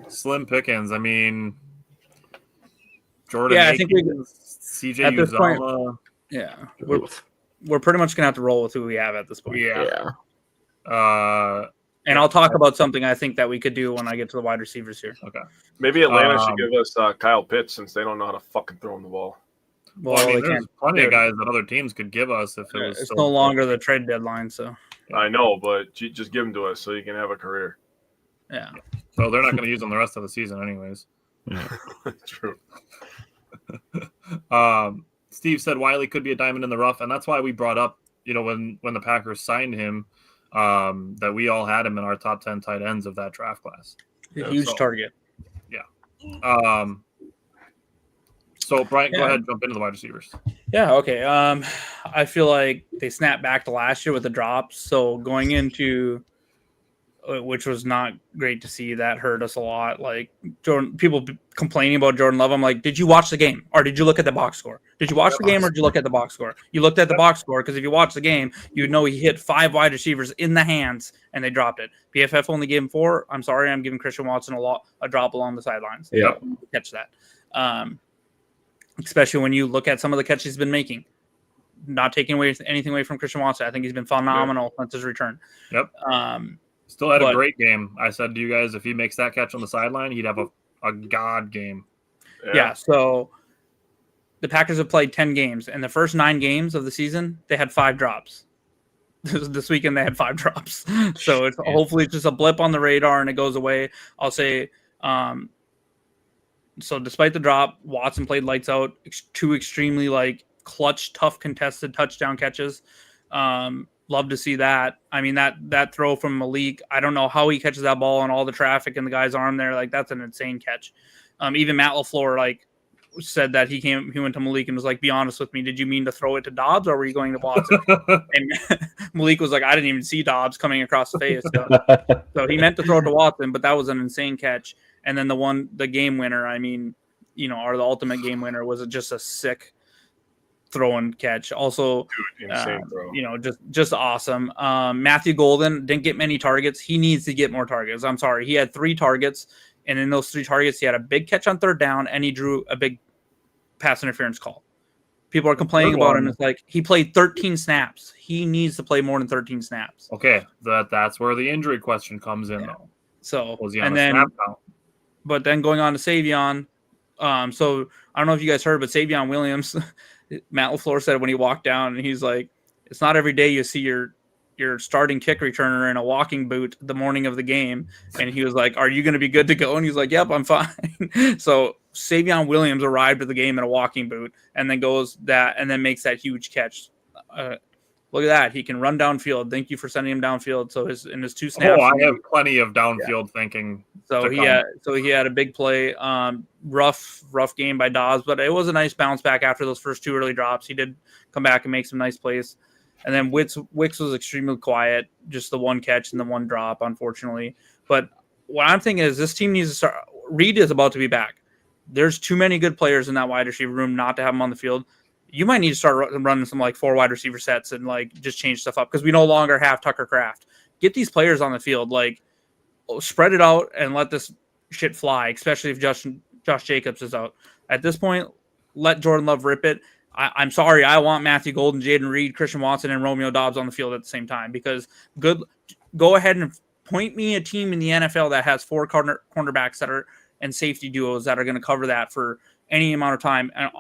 slim pickings. I mean, Jordan. Yeah, I think CJ Uzomah. Yeah, we're pretty much gonna have to roll with who we have at this point. Yeah. And I'll talk about something I think that we could do when I get to the wide receivers here. Okay. Maybe Atlanta should give us Kyle Pitts since they don't know how to fucking throw him the ball. Well, I mean, there's plenty of guys that other teams could give us if it was. It's no longer the trade deadline, so. I know, but just give him to us so you can have a career. Yeah. So they're not going to use them the rest of the season, anyways. True. Steve said Wiley could be a diamond in the rough, and that's why we brought up, you know, when the Packers signed him, that we all had him in our top 10 tight ends of that draft class. Huge target. Yeah. So Brian, go ahead, jump into the wide receivers. Yeah. Okay. I feel like they snapped back to last year with the drops. So going into, which was not great to see, that hurt us a lot. Like people complaining about Jordan Love. I'm like, did you watch the game or did you look at the box score? Did you watch the game or did you look at the box score? You looked at the box score because if you watch the game, you'd know he hit 5 wide receivers in the hands and they dropped it. PFF only gave him 4. I'm sorry, I'm giving Christian Watson a drop along the sidelines. Yeah, catch that. Especially when you look at some of the catches he's been making. Not taking anything away from Christian Watson. I think he's been phenomenal since his return. Yep. Still had a great game. I said to you guys, if he makes that catch on the sideline, he'd have a god game. Yeah, so the Packers have played 10 games. And the first 9 games of the season, they had 5 drops. This weekend, they had 5 drops. So it's hopefully it's just a blip on the radar and it goes away. I'll say so despite the drop, Watson played lights out. 2 extremely clutch, tough, contested touchdown catches. Love to see that. I mean, that throw from Malik, I don't know how he catches that ball on all the traffic in the guy's arm there. Like, that's an insane catch. Even Matt LaFleur, said that he went to Malik and was like, be honest with me. Did you mean to throw it to Dobbs or were you going to Watson? And Malik was like, I didn't even see Dobbs coming across the face. So he meant to throw it to Watson, but that was an insane catch. And then the game winner, I mean, or the ultimate game winner was just a sick throw and catch. Also, insane throw. Just awesome. Matthew Golden didn't get many targets. He needs to get more targets. I'm sorry. He had 3 targets, and in those 3 targets, he had a big catch on 3rd down, and he drew a big pass interference call. People are complaining about him. It's like he played 13 snaps. He needs to play more than 13 snaps. Okay, that's where the injury question comes in, though. So, was he on a snap count? But then going on to Savion, so I don't know if you guys heard, but Savion Williams, Matt LaFleur said when he walked down, and he's like, it's not every day you see your starting kick returner in a walking boot the morning of the game. And he was like, are you going to be good to go? And he's like, yep, I'm fine. So Savion Williams arrived at the game in a walking boot and then makes that huge catch. Look at that. He can run downfield. Thank you for sending him downfield. So in his 2 snaps. Oh, I have plenty of downfield thinking. So he had a big play. Rough game by Dobbs, but it was a nice bounce back after those first 2 early drops. He did come back and make some nice plays. And then Wicks was extremely quiet, just the 1 catch and the 1 drop, unfortunately. But what I'm thinking is this team needs to start. Reed is about to be back. There's too many good players in that wide receiver room not to have them on the field. You might need to start running some 4 wide receiver sets and just change stuff up because we no longer have Tucker Kraft. Get these players on the field, spread it out and let this shit fly, especially if Josh Jacobs is out. At this point, let Jordan Love rip it. I'm sorry. I want Matthew Golden, Jaden Reed, Christian Watson, and Romeo Doubs on the field at the same time because go ahead and point me a team in the NFL that has 4 cornerbacks that are and safety duos that are going to cover that for any amount of time. And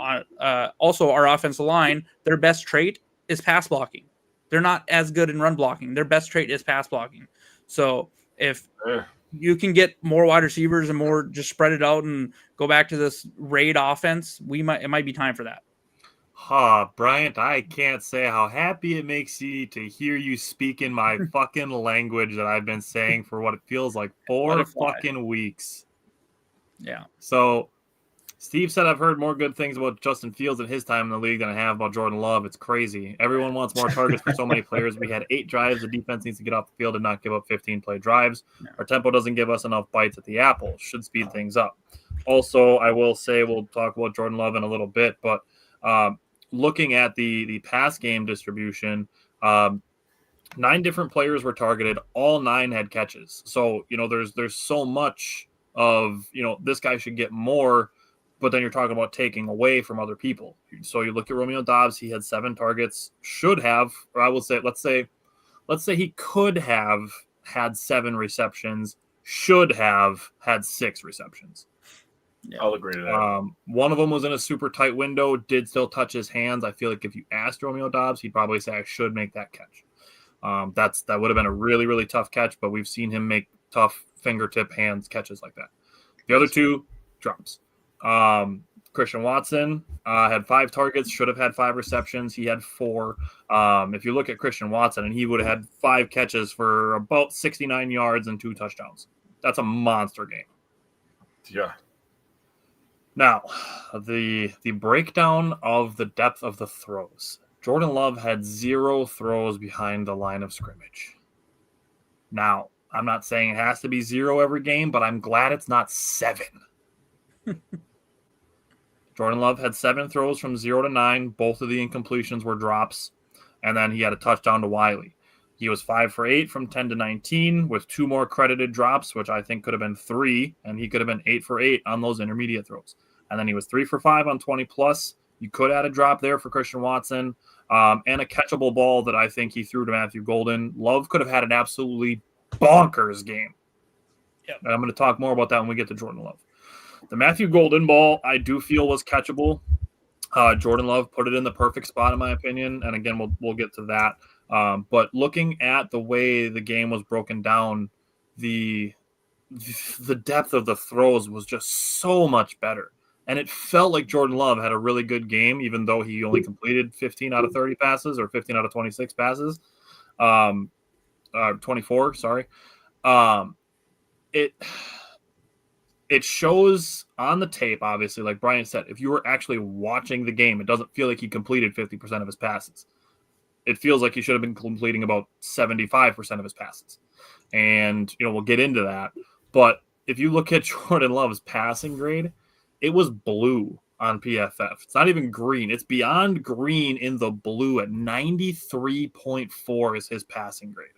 also, our offensive line, their best trait is pass blocking. They're not as good in run blocking. Their best trait is pass blocking. So if you can get more wide receivers and more just spread it out and go back to this raid offense, it might be time for that. Bryant, I can't say how happy it makes me to hear you speak in my fucking language that I've been saying for what it feels like 4 fucking weeks. Yeah. So Steve said I've heard more good things about Justin Fields in his time in the league than I have about Jordan Love. It's crazy. Everyone wants more targets for so many players. We had 8 drives. The defense needs to get off the field and not give up 15-play drives. Our tempo doesn't give us enough bites at the apple. Should speed things up. Also, I will say we'll talk about Jordan Love in a little bit, but looking at the pass game distribution, 9 different players were targeted. All 9 had catches. So, there's so much of, this guy should get more, but then you're talking about taking away from other people. So you look at Romeo Doubs, he had 7 targets, should have, or I will say, let's say he could have had 7 receptions, should have had 6 receptions. Yeah. I'll agree to that. One of them was in a super tight window, did still touch his hands. I feel like if you asked Romeo Doubs, he'd probably say, I should make that catch. That would have been a really, really tough catch, but we've seen him make tough fingertip hands catches like that. The other 2 drops. Christian Watson had 5 targets, should have had 5 receptions. He had 4. If you look at Christian Watson, and he would have had 5 catches for about 69 yards and 2 touchdowns. That's a monster game. Yeah. Now, the breakdown of the depth of the throws. Jordan Love had 0 throws behind the line of scrimmage. Now, I'm not saying it has to be 0 every game, but I'm glad it's not 7. Jordan Love had 7 throws from 0 to 9. Both of the incompletions were drops. And then he had a touchdown to Wiley. He was 5 for 8 from 10 to 19 with 2 more credited drops, which I think could have been 3. And he could have been 8 for 8 on those intermediate throws. And then he was 3 for 5 on 20 plus. You could add a drop there for Christian Watson and a catchable ball that I think he threw to Matthew Golden. Love could have had an absolutely bonkers game. Yep. And I'm going to talk more about that when we get to Jordan Love. The Matthew Golden ball, I do feel was catchable. Jordan Love put it in the perfect spot, in my opinion. And again, we'll get to that. But looking at the way the game was broken down, the depth of the throws was just so much better. And it felt like Jordan Love had a really good game, even though he only completed 15 out of 30 passes or 15 out of 26 passes. 24, sorry. It shows on the tape, obviously, like Brian said, if you were actually watching the game, it doesn't feel like he completed 50% of his passes. It feels like he should have been completing about 75% of his passes. And, we'll get into that. But if you look at Jordan Love's passing grade, it was blue on PFF. It's not even green. It's beyond green in the blue at 93.4 is his passing grade.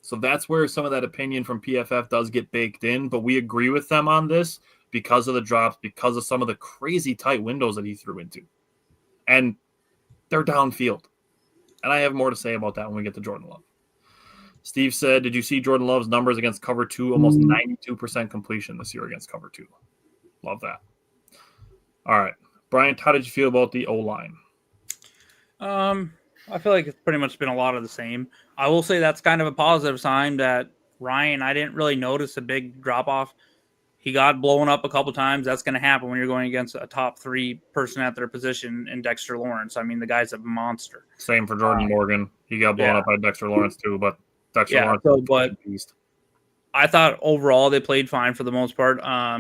So that's where some of that opinion from PFF does get baked in, but we agree with them on this because of the drops, because of some of the crazy tight windows that he threw into. And they're downfield. And I have more to say about that when we get to Jordan Love. Steve said, did you see Jordan Love's numbers against cover 2? Almost 92% completion this year against cover 2. Love that. All right. Brian, how did you feel about the O-line? I feel like it's pretty much been a lot of the same. I will say that's kind of a positive sign that Ryan, I didn't really notice a big drop-off. He got blown up a couple times. That's going to happen when you're going against a top 3 person at their position in Dexter Lawrence. I mean, the guy's a monster. Same for Jordan Morgan. He got blown up by Dexter Lawrence too, but Dexter Lawrence is a beast. I thought overall they played fine for the most part. I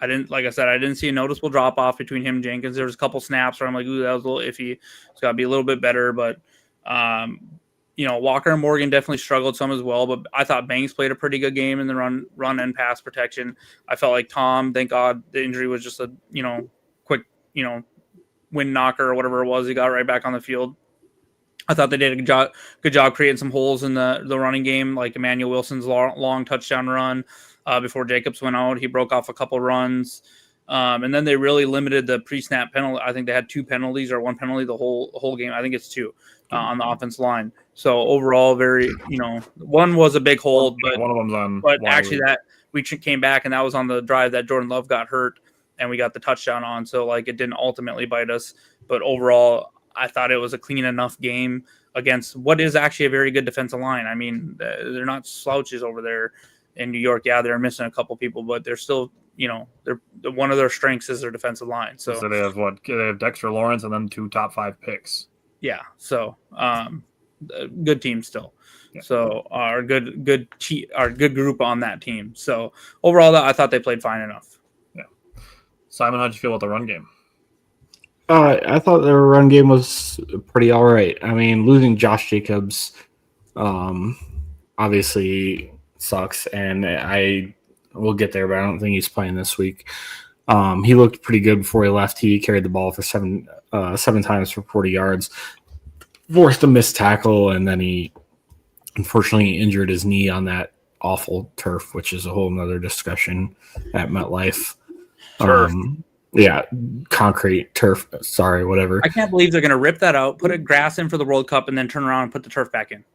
didn't see a noticeable drop off between him and Jenkins. There was a couple snaps where I'm like, ooh, that was a little iffy. It's got to be a little bit better. But, Walker and Morgan definitely struggled some as well. But I thought Banks played a pretty good game in the run and pass protection. I felt like Tom, thank God the injury was just a, quick, wind knocker or whatever it was. He got right back on the field. I thought they did a good job creating some holes in the running game, like Emmanuel Wilson's long touchdown run before Jacobs went out. He broke off a couple runs. And then they really limited the pre-snap penalty. I think they had 2 penalties or 1 penalty the whole game. I think it's 2 on the offense line. So overall, very, one was a big hold, but one of them's on. But actually, that we came back, and that was on the drive that Jordan Love got hurt, and we got the touchdown on. So like, it didn't ultimately bite us. But overall, I thought it was a clean enough game against what is actually a very good defensive line. I mean, they're not slouches over there in New York. Yeah, they're missing a couple people, but they're still, they're one of their strengths is their defensive line. So they have They have Dexter Lawrence and then 2 top 5 picks. Yeah. So good team still. Yeah. So our good group on that team. So overall, I thought they played fine enough. Yeah. Simon, how'd you feel about the run game? I thought their run game was pretty all right. I mean, losing Josh Jacobs obviously sucks, and I will get there, but I don't think he's playing this week. He looked pretty good before he left. He carried the ball for seven times for 40 yards, forced a missed tackle, and then he unfortunately injured his knee on that awful turf, which is a whole nother discussion at MetLife. Yeah, concrete turf. Sorry, whatever. I can't believe they're going to rip that out, put a grass in for the World Cup, and then turn around and put the turf back in.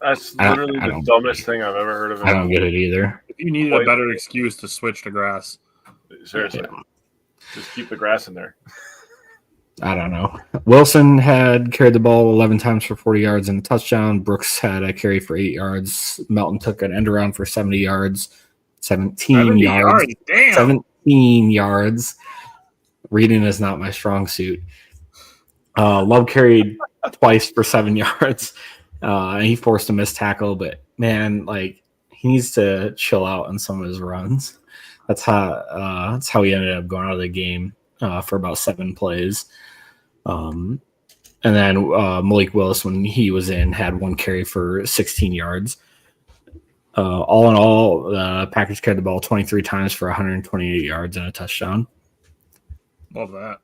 That's literally the dumbest thing I've ever heard of. I don't get it either. If you needed a better excuse to switch to grass, seriously, just keep the grass in there. I don't know. Wilson had carried the ball 11 times for 40 yards and a touchdown. Brooks had a carry for 8 yards. Melton took an end around for 70 yards. 17 yards. Damn. 17 yards. Reading is not my strong suit. Love carried twice for 7 yards. And he forced a missed tackle, but man, like, he needs to chill out on some of his runs. That's how he ended up going out of the game for about 7 plays. And then Malik Willis, when he was in, had 1 carry for 16 yards. All in all, the Packers carried the ball 23 times for 128 yards and a touchdown. Love that.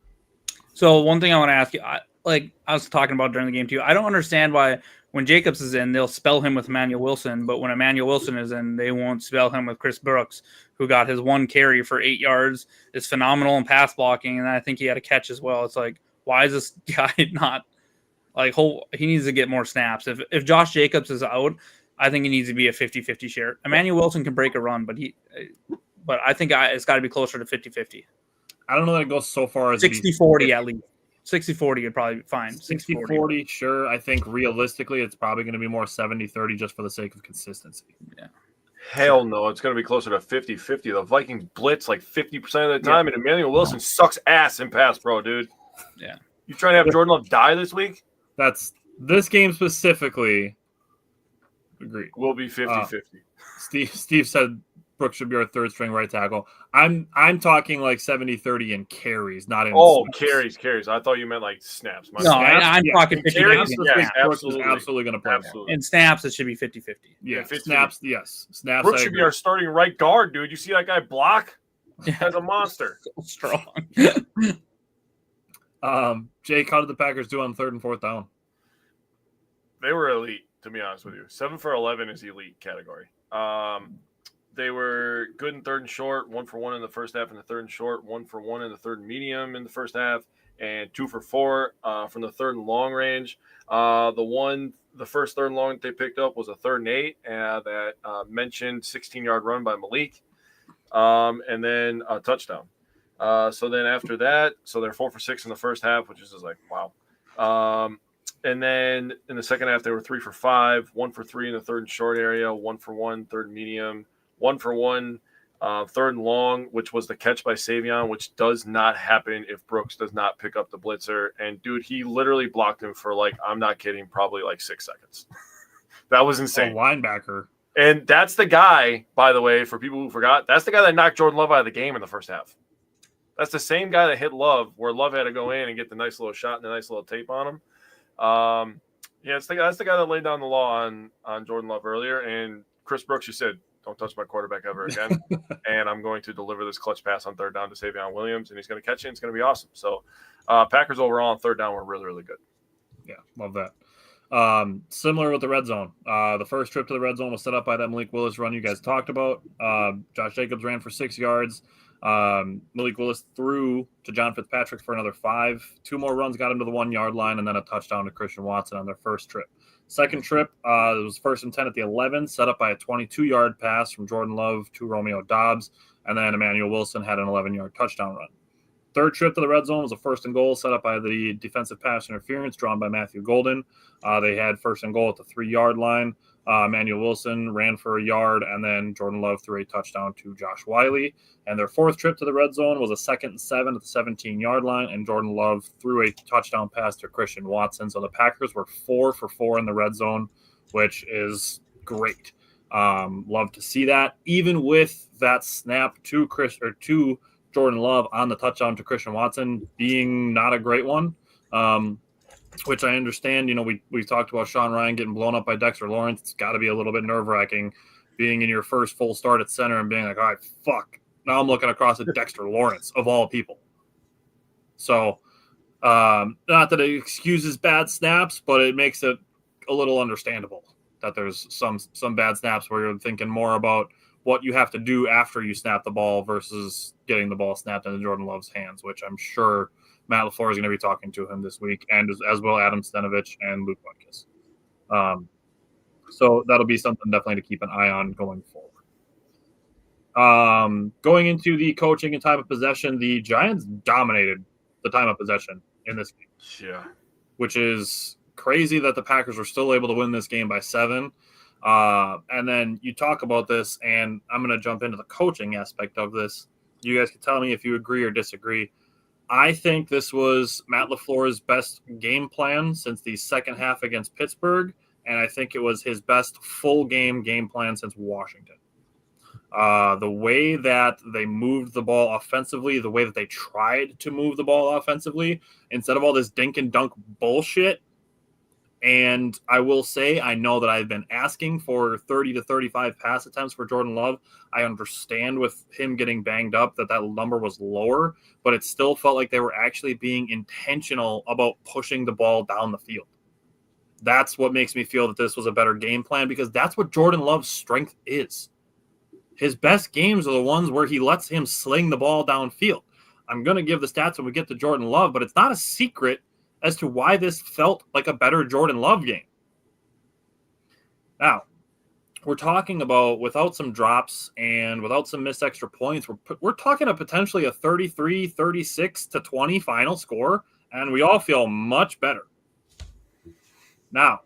So one thing I want to ask you, I was talking about during the game too, I don't understand why when Jacobs is in, they'll spell him with Emmanuel Wilson, but when Emmanuel Wilson is in, they won't spell him with Chris Brooks, who got his 1 carry for 8 yards, is phenomenal in pass blocking, and I think he had a catch as well. It's like, why is this guy not like he needs to get more snaps. If Josh Jacobs is out, I think he needs to be a 50-50 share. Emmanuel Wilson can break a run, but I think it's got to be closer to 50-50. I don't know that it goes so far as 60-40 at least. 60-40 would probably be fine. 60-40, sure. I think realistically it's probably going to be more 70-30 just for the sake of consistency. Yeah. Hell no, it's going to be closer to 50-50. The Vikings blitz like 50% of the time, and Emmanuel Wilson sucks ass in pass pro, dude. Yeah. You trying to have Jordan Love die this week? That's this game specifically. Agreed. Will be 50-50. Steve said Brooks should be our 3rd string right tackle. I'm talking like 70-30 in carries, not in snaps. Carries. I thought you meant like snaps. I'm talking 50-50. Carries, Brooks is absolutely going to play. Absolutely. In snaps, it should be 50-50. Yeah, 50-50. Snaps, yes. Snaps. Brooks should be our starting right guard, dude. You see that guy block? As a monster. So strong. Jake, how did the Packers do on 3rd and 4th down? They were elite, to be honest with you. 7 for 11 is the elite category. They were good in 3rd and short, 1 for 1 in the first half in the 3rd and short, 1 for 1 in the 3rd and medium in the first half, and 2 for 4 from the 3rd and long range. The first 3rd and long that they picked up was a 3rd and 8 that mentioned 16-yard run by Malik, and then a touchdown. So then after that, they're 4 for 6 in the first half, which is just like, wow. And then in the second half, they were 3 for 5, 1 for 3 in the 3rd and short area, 1 for 1, 3rd and medium, 1 for 1, 3rd and long, which was the catch by Savion, which does not happen if Brooks does not pick up the blitzer. And, dude, he literally blocked him for, like, I'm not kidding, probably like 6 seconds. That was insane. A linebacker. And that's the guy, by the way, for people who forgot, that's the guy that knocked Jordan Love out of the game in the first half. That's the same guy that hit Love, where Love had to go in and get the nice little shot and the nice little tape on him. That's the guy that laid down the law on Jordan Love earlier. And Chris Brooks, you said, don't touch my quarterback ever again. And I'm going to deliver this clutch pass on 3rd down to Savion Williams, and he's going to catch it. And it's going to be awesome. So Packers overall on 3rd down were really, really good. Yeah, love that. Similar with the red zone. The first trip to the red zone was set up by that Malik Willis run you guys talked about. Josh Jacobs ran for 6 yards. Malik Willis threw to John Fitzpatrick for another 5. 2 more runs got him to the 1-yard line, and then a touchdown to Christian Watson on their first trip. Second trip, it was 1st and 10 at the 11, set up by a 22-yard pass from Jordan Love to Romeo Doubs, and then Emmanuel Wilson had an 11-yard touchdown run. Third trip to the red zone was a 1st and goal set up by the defensive pass interference drawn by Matthew Golden. They had 1st and goal at the 3-yard line. Emmanuel Wilson ran for a yard, and then Jordan Love threw a touchdown to Josh Wiley. And their fourth trip to the red zone was a 2nd and 7 at the 17-yard line, and Jordan Love threw a touchdown pass to Christian Watson. So the Packers were 4 for 4 in the red zone, which is great. Love to see that. Even with that snap to Jordan Love on the touchdown to Christian Watson being not a great one, which I understand. You know, we talked about Sean Ryan getting blown up by Dexter Lawrence. It's got to be a little bit nerve-wracking being in your first full start at center and being like, all right, fuck. Now I'm looking across at Dexter Lawrence, of all people. So, not that it excuses bad snaps, but it makes it a little understandable that there's some bad snaps where you're thinking more about what you have to do after you snap the ball versus getting the ball snapped into Jordan Love's hands, which I'm sure Matt LaFleur is going to be talking to him this week, and as well Adam Stenovich and Luke Butkus. So that'll be something definitely to keep an eye on going forward. Going into the coaching and time of possession, the Giants dominated the time of possession in this game. Yeah. Which is crazy that the Packers were still able to win this game by 7. And then you talk about this, and I'm going to jump into the coaching aspect of this. You guys can tell me if you agree or disagree. I think this was Matt LaFleur's best game plan since the second half against Pittsburgh, and I think it was his best full game plan since Washington. The way that they moved the ball offensively, the way that they tried to move the ball offensively, instead of all this dink and dunk bullshit. And I will say, I know that I've been asking for 30 to 35 pass attempts for Jordan Love. I understand with him getting banged up that number was lower, but it still felt like they were actually being intentional about pushing the ball down the field. That's what makes me feel that this was a better game plan, because that's what Jordan Love's strength is. His best games are the ones where he lets him sling the ball downfield. I'm going to give the stats when we get to Jordan Love, but it's not a secret as to why this felt like a better Jordan Love game. Now, we're talking about without some drops and without some missed extra points, we're talking a potentially a 33, 36 to 20 final score, and we all feel much better. Now,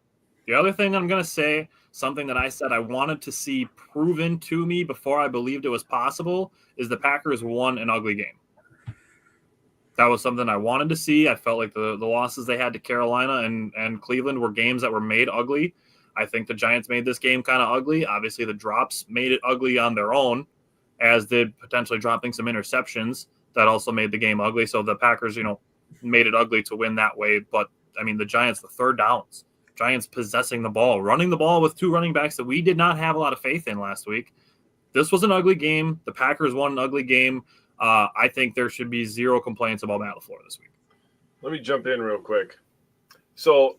the other thing I'm going to say, something that I said I wanted to see proven to me before I believed it was possible, is the Packers won an ugly game. That was something I wanted to see. I felt like the losses they had to Carolina and Cleveland were games that were made ugly. I think the Giants made this game kind of ugly. Obviously, the drops made it ugly on their own, as did potentially dropping some interceptions that also made the game ugly. So the Packers, made it ugly to win that way. But, I mean, the Giants, the third downs, Giants possessing the ball, running the ball with 2 running backs that we did not have a lot of faith in last week. This was an ugly game. The Packers won an ugly game. I think there should be 0 complaints about Matt LaFleur this week. Let me jump in real quick. So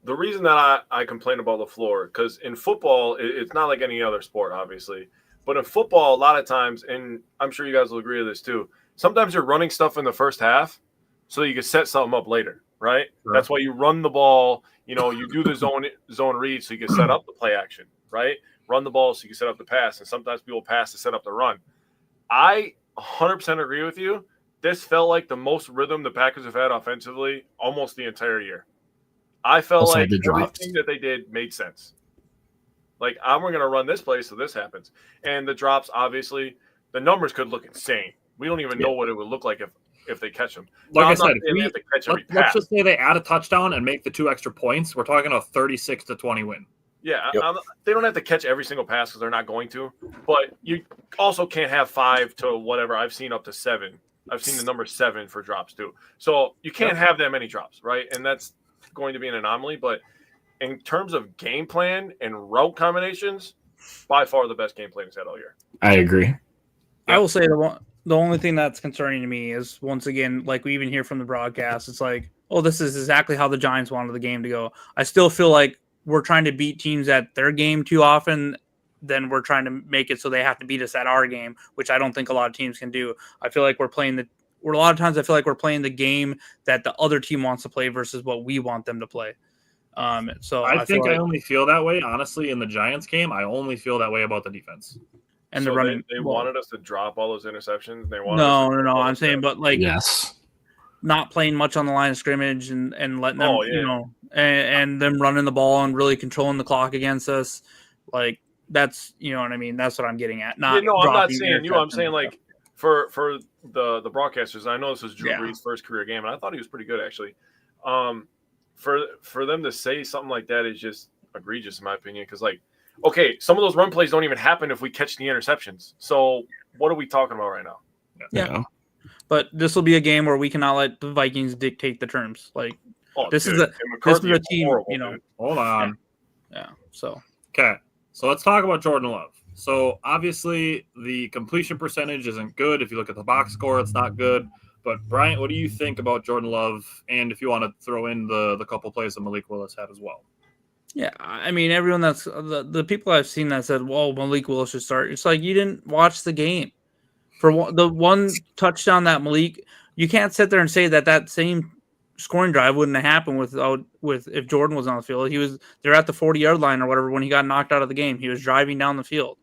the reason that I complain about LaFleur, because in football, it's not like any other sport, obviously. But in football, a lot of times, and I'm sure you guys will agree with this too, sometimes you're running stuff in the first half so you can set something up later, right? Sure. That's why you run the ball. You do the zone read so you can set up the play action, right? Run the ball so you can set up the pass. And sometimes people pass to set up the run. I 100% agree with you. This felt like the most rhythm the Packers have had offensively almost the entire year. I felt also like everything that they did made sense. Like, we're going to run this play so this happens. And the drops, obviously, the numbers could look insane. We don't even know what it would look like if they catch them. Like I said, let's just say they add a touchdown and make the 2 extra points. We're talking a 36 to 20 win. Yeah, they don't have to catch every single pass because they're not going to. But you also can't have 5 to whatever. I've seen up to 7. I've seen the number 7 for drops too. So you can't have that many drops, right? And that's going to be an anomaly. But in terms of game plan and route combinations, by far the best game plan he's had all year. I agree. I will say the only thing that's concerning to me is, once again, like we even hear from the broadcast, it's like oh, this is exactly how the Giants wanted the game to go. I still feel like we're trying to beat teams at their game too often. Then we're trying to make it so they have to beat us at our game, which I don't think a lot of teams can do. I feel like a lot of times I feel like we're playing the game that the other team wants to play versus what we want them to play. So I think I only feel that way, honestly, in the Giants game. I only feel that way about the defense. And so the running. They wanted us to drop all those interceptions. They wanted no. I'm saying, but like, yes, not playing much on the line of scrimmage and letting them, and them running the ball and really controlling the clock against us. Like, that's, you know what I mean? That's what I'm getting at. I'm not saying you. I'm saying, like, for the broadcasters, I know this was Drew Brees' first career game, and I thought he was pretty good, actually. For them to say something like that is just egregious, in my opinion, because, like, okay, some of those run plays don't even happen if we catch the interceptions. So what are we talking about right now? Yeah. But this will be a game where we cannot let the Vikings dictate the terms. Like, this is a team, horrible, you know. Dude. Hold on. Yeah. So. Okay. So let's talk about Jordan Love. So obviously the completion percentage isn't good. If you look at the box score, it's not good. But Bryant, what do you think about Jordan Love? And if you want to throw in the couple plays that Malik Willis had as well. Yeah, I mean, everyone that's the people I've seen that said, well, Malik Willis should start. It's like, you didn't watch the game. For the one touchdown that Malik, you can't sit there and say that same scoring drive wouldn't have happened if Jordan was on the field. They're at the 40-yard line or whatever when he got knocked out of the game. He was driving down the field,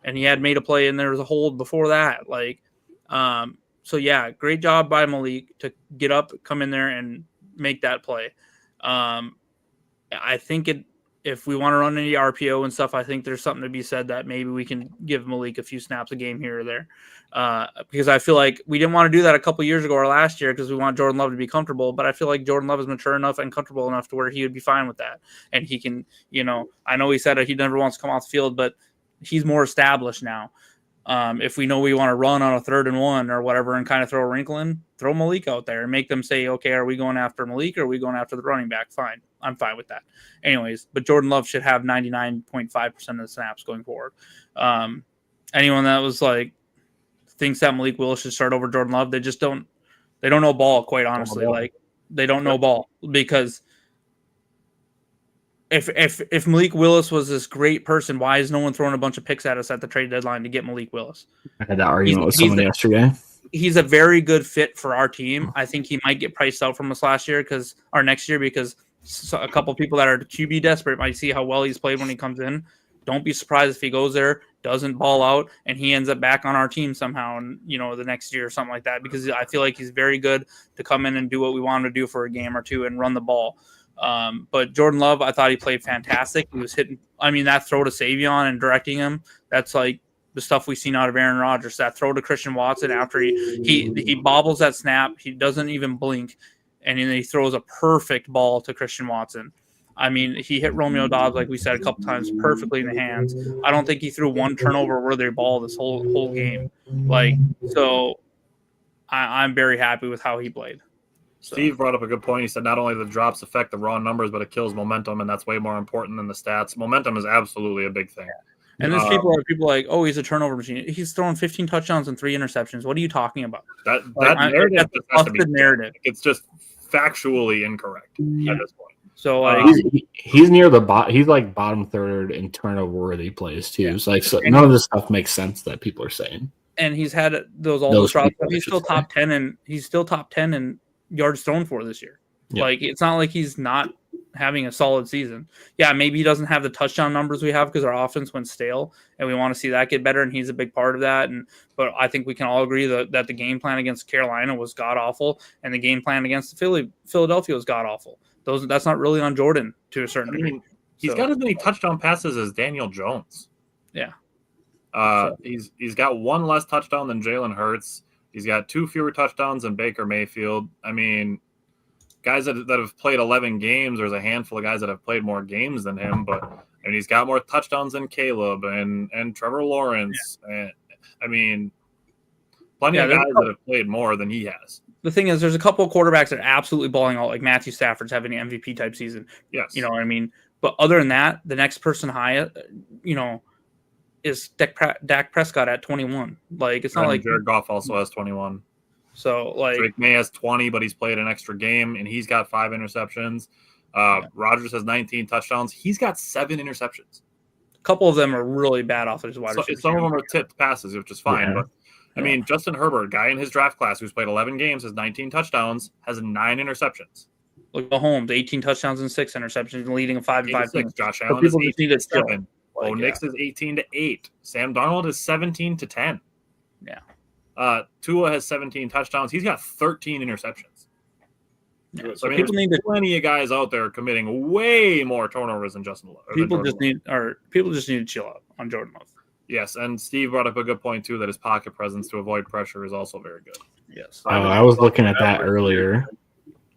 and he had made a play, and there was a hold before that. Like, so yeah, great job by Malik to get up, come in there, and make that play. I think if we want to run any RPO and stuff, I think there's something to be said that maybe we can give Malik a few snaps a game here or there. Because I feel like we didn't want to do that a couple years ago or last year because we want Jordan Love to be comfortable. But I feel like Jordan Love is mature enough and comfortable enough to where he would be fine with that. And he can, I know he said he never wants to come off the field, but he's more established now. If we know we want to run on a 3rd and 1 or whatever and kind of throw a wrinkle in, throw Malik out there and make them say, okay, are we going after Malik or are we going after the running back? Fine. I'm fine with that. Anyways, but Jordan Love should have 99.5% of the snaps going forward. Anyone that was like, thinks that Malik Willis should start over Jordan Love, they don't know ball, quite honestly. Like, they don't know ball, because if Malik Willis was this great person, why is no one throwing a bunch of picks at us at the trade deadline to get Malik Willis? I had that argument with someone yesterday. He's a very good fit for our team. I think he might get priced out from us next year because a couple people that are QB desperate might see how well he's played when he comes in. Don't be surprised if he goes there, doesn't ball out, and he ends up back on our team somehow, and the next year or something like that. Because I feel like he's very good to come in and do what we want him to do for a game or two and run the ball. But Jordan Love, I thought he played fantastic. He was hitting. I mean, that throw to Savion and directing him. That's like the stuff we've seen out of Aaron Rodgers. That throw to Christian Watson after he bobbles that snap, he doesn't even blink, and then he throws a perfect ball to Christian Watson. I mean, he hit Romeo Doubs, like we said a couple times, perfectly in the hands. I don't think he threw one turnover-worthy ball this whole game. Like, so I'm very happy with how he played. So. Steve brought up a good point. He said not only do the drops affect the raw numbers, but it kills momentum, and that's way more important than the stats. Momentum is absolutely a big thing. And there's people like, oh, he's a turnover machine. He's throwing 15 touchdowns and 3 interceptions. What are you talking about? That narrative that's a busted narrative. It's just factually incorrect at this point. So he's near the bottom. He's like bottom third in turnover-worthy plays too. Yeah. So none of this stuff makes sense that people are saying. And he's had those drops. He's still top 10, and he's still top 10 in yards thrown for this year. Yeah. Like, it's not like he's not having a solid season. Yeah, maybe he doesn't have the touchdown numbers we have because our offense went stale, and we want to see that get better, and he's a big part of that. But I think we can all agree that the game plan against Carolina was god-awful, and the game plan against Philadelphia was god-awful. That's not really on Jordan to a certain degree. He's got as many touchdown passes as Daniel Jones. Yeah. He's got one less touchdown than Jalen Hurts. He's got 2 fewer touchdowns than Baker Mayfield. I mean, guys that have played 11 games, there's a handful of guys that have played more games than him, but he's got more touchdowns than Caleb and Trevor Lawrence. Yeah. And I mean, plenty of guys that have played more than he has. The thing is, there's a couple of quarterbacks that are absolutely balling out, like Matthew Stafford's having an MVP type season. Yes. You know what I mean? But other than that, the next person high, is Dak Prescott at 21. Like, it's not like Jared Goff also has 21. So, like, Drake May has 20, but he's played an extra game, and he's got 5 interceptions. Rodgers has 19 touchdowns. He's got 7 interceptions. a couple of them are really bad off his wide receivers. Some of them are tipped passes, which is fine. But, I mean, Justin Herbert, guy in his draft class who's played 11 games, has 19 touchdowns, has 9 interceptions. Look, Mahomes, 18 touchdowns and 6 interceptions, leading a 5-5 team. Josh So Allen is people just need to 18-7. Like, Nix is 18-8. Sam Darnold is 17-10. Yeah. Tua has 17 touchdowns. He's got 13 interceptions. Yeah. So I mean, there's plenty of guys out there committing way more turnovers than Justin Love. People just need to chill out on Jordan Love. Yes, and Steve brought up a good point too that his pocket presence to avoid pressure is also very good. Yes. I was looking at that earlier.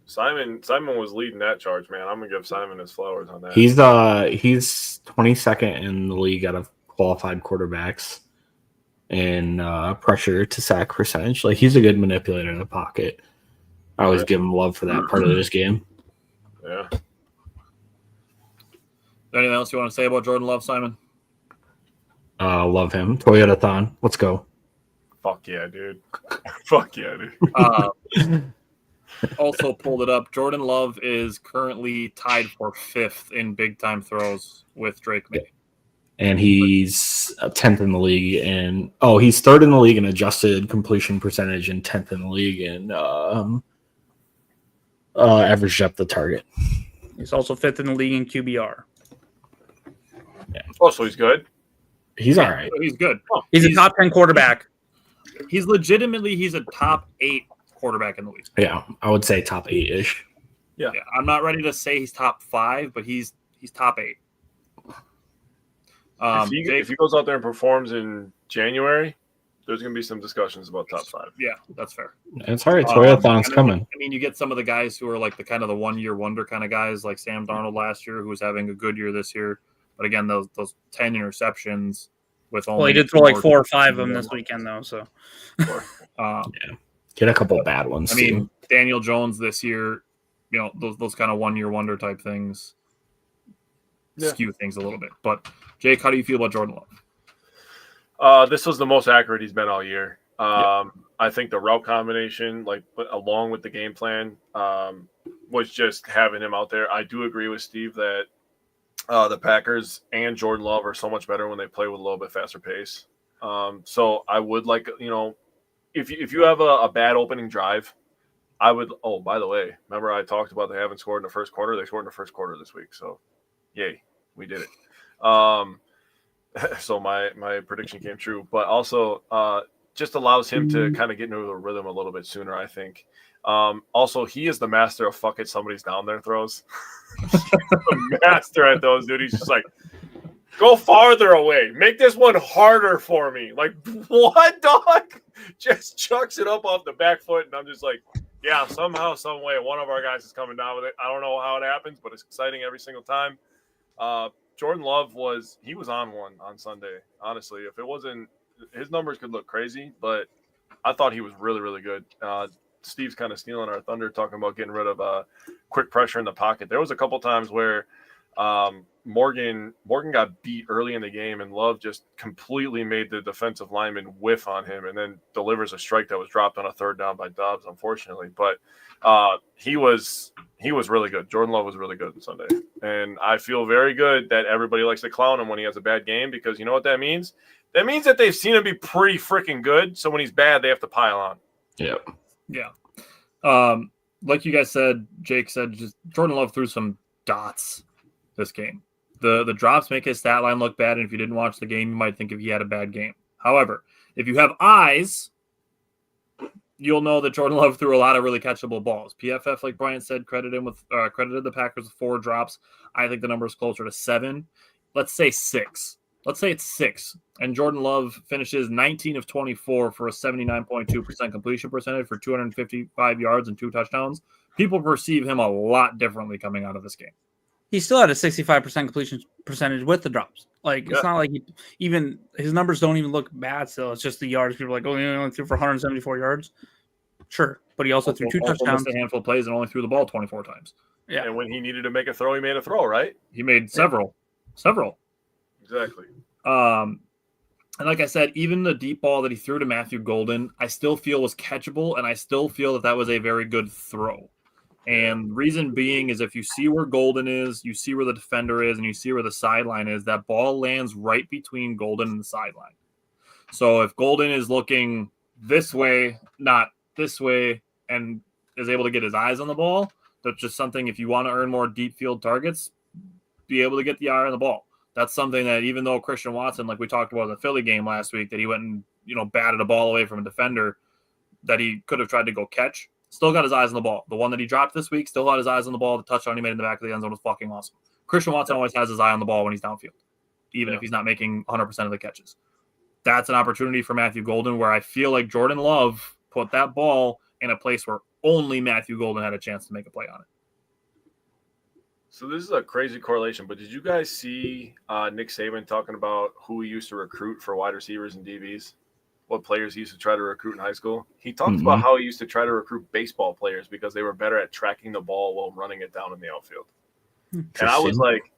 Simon was leading that charge, man. I'm gonna give Simon his flowers on that. He's 22nd in the league out of qualified quarterbacks in pressure to sack percentage. Like, he's a good manipulator in the pocket. I always give him love for that part of this game. Yeah. Anything else you want to say about Jordan Love, Simon? Love him. Toyota-thon. Let's go. Fuck yeah, dude. Fuck yeah, dude. Also pulled it up. Jordan Love is currently tied for 5th in big-time throws with Drake May. And he's 10th in the league. And he's 3rd in the league in adjusted completion percentage and 10th in the league in average depth of target. He's also 5th in the league in QBR. Yeah. Oh, so he's good? He's all right. He's good. He's a top 10 quarterback. He's a top 8 quarterback in the league. Yeah, I would say top 8-ish. Yeah. I'm not ready to say he's top 5, but he's top 8. If he goes out there and performs in January, there's going to be some discussions about top 5. Yeah, that's fair. It's all right. Toyothon's coming. I mean, you get some of the guys who are like the kind of the 1-year wonder kind of guys, like Sam Darnold last year, who was having a good year this year. But again, those 10 interceptions with only. Well, he did throw like 4 or 5 of them this weekend, though. So, get a couple of bad ones. I mean, Daniel Jones this year, those kind of 1-year wonder type things skew things a little bit. But Jake, how do you feel about Jordan Love? This was the most accurate he's been all year. I think the route combination, along with the game plan, was just having him out there. I do agree with Steve that the Packers and Jordan Love are so much better when they play with a little bit faster pace. So I would like, if you have a bad opening drive, I would. Oh, by the way, remember I talked about they haven't scored in the first quarter. They scored in the first quarter this week. So, yay, we did it. So my prediction came true, but also just allows him to kind of get into the rhythm a little bit sooner, I think. Also, he is the master of fuck it, somebody's down there throws. The master at those, dude. He's just like, go farther away. Make this one harder for me. Like, what, dog? Just chucks it up off the back foot, and I'm just like, yeah, somehow, some way, one of our guys is coming down with it. I don't know how it happens, but it's exciting every single time. Jordan Love was on one on Sunday. Honestly, if it wasn't, his numbers could look crazy, but I thought he was really, really good. Steve's kind of stealing our thunder, talking about getting rid of quick pressure in the pocket. There was a couple times where Morgan got beat early in the game, and Love just completely made the defensive lineman whiff on him, and then delivers a strike that was dropped on a 3rd down by Dobbs, unfortunately. But he was really good. Jordan Love was really good on Sunday, and I feel very good that everybody likes to clown him when he has a bad game, because you know what that means? That means that they've seen him be pretty freaking good. So when he's bad, they have to pile on. Yep. Yeah. Like you guys said, Jake said, just Jordan Love threw some dots this game. The drops make his stat line look bad, and if you didn't watch the game, you might think if he had a bad game. However, if you have eyes, you'll know that Jordan Love threw a lot of really catchable balls. PFF, like Brian said, credited the Packers with 4 drops. I think the number is closer to 7. Let's say 6. Let's say it's 6. And Jordan Love finishes 19 of 24 for a 79.2% completion percentage for 255 yards and 2 touchdowns. People perceive him a lot differently coming out of this game. he still had a 65% completion percentage with the drops. Like, it's not like even his numbers don't even look bad still. It's just the yards. People are like, oh, he only threw for 174 yards. Sure. But he also threw 2 touchdowns. Missed a handful of plays and only threw the ball 24 times. Yeah. And when he needed to make a throw, he made a throw, right? He made several. Exactly. And And like I said, even the deep ball that he threw to Matthew Golden, I still feel was catchable, and I still feel that was a very good throw. And reason being is if you see where Golden is, you see where the defender is, and you see where the sideline is, that ball lands right between Golden and the sideline. So if Golden is looking this way, not this way, and is able to get his eyes on the ball, that's just something, if you want to earn more deep field targets, be able to get the eye on the ball. That's something that even though Christian Watson, like we talked about in the Philly game last week, that he went and, batted a ball away from a defender that he could have tried to go catch, still got his eyes on the ball. The one that he dropped this week still had his eyes on the ball. The touchdown he made in the back of the end zone was fucking awesome. Christian Watson always has his eye on the ball when he's downfield, even if he's not making 100% of the catches. That's an opportunity for Matthew Golden where I feel like Jordan Love put that ball in a place where only Matthew Golden had a chance to make a play on it. So this is a crazy correlation, but did you guys see Nick Saban talking about who he used to recruit for wide receivers and DBs? What players he used to try to recruit in high school? He talked about how he used to try to recruit baseball players because they were better at tracking the ball while running it down in the outfield. And I was like,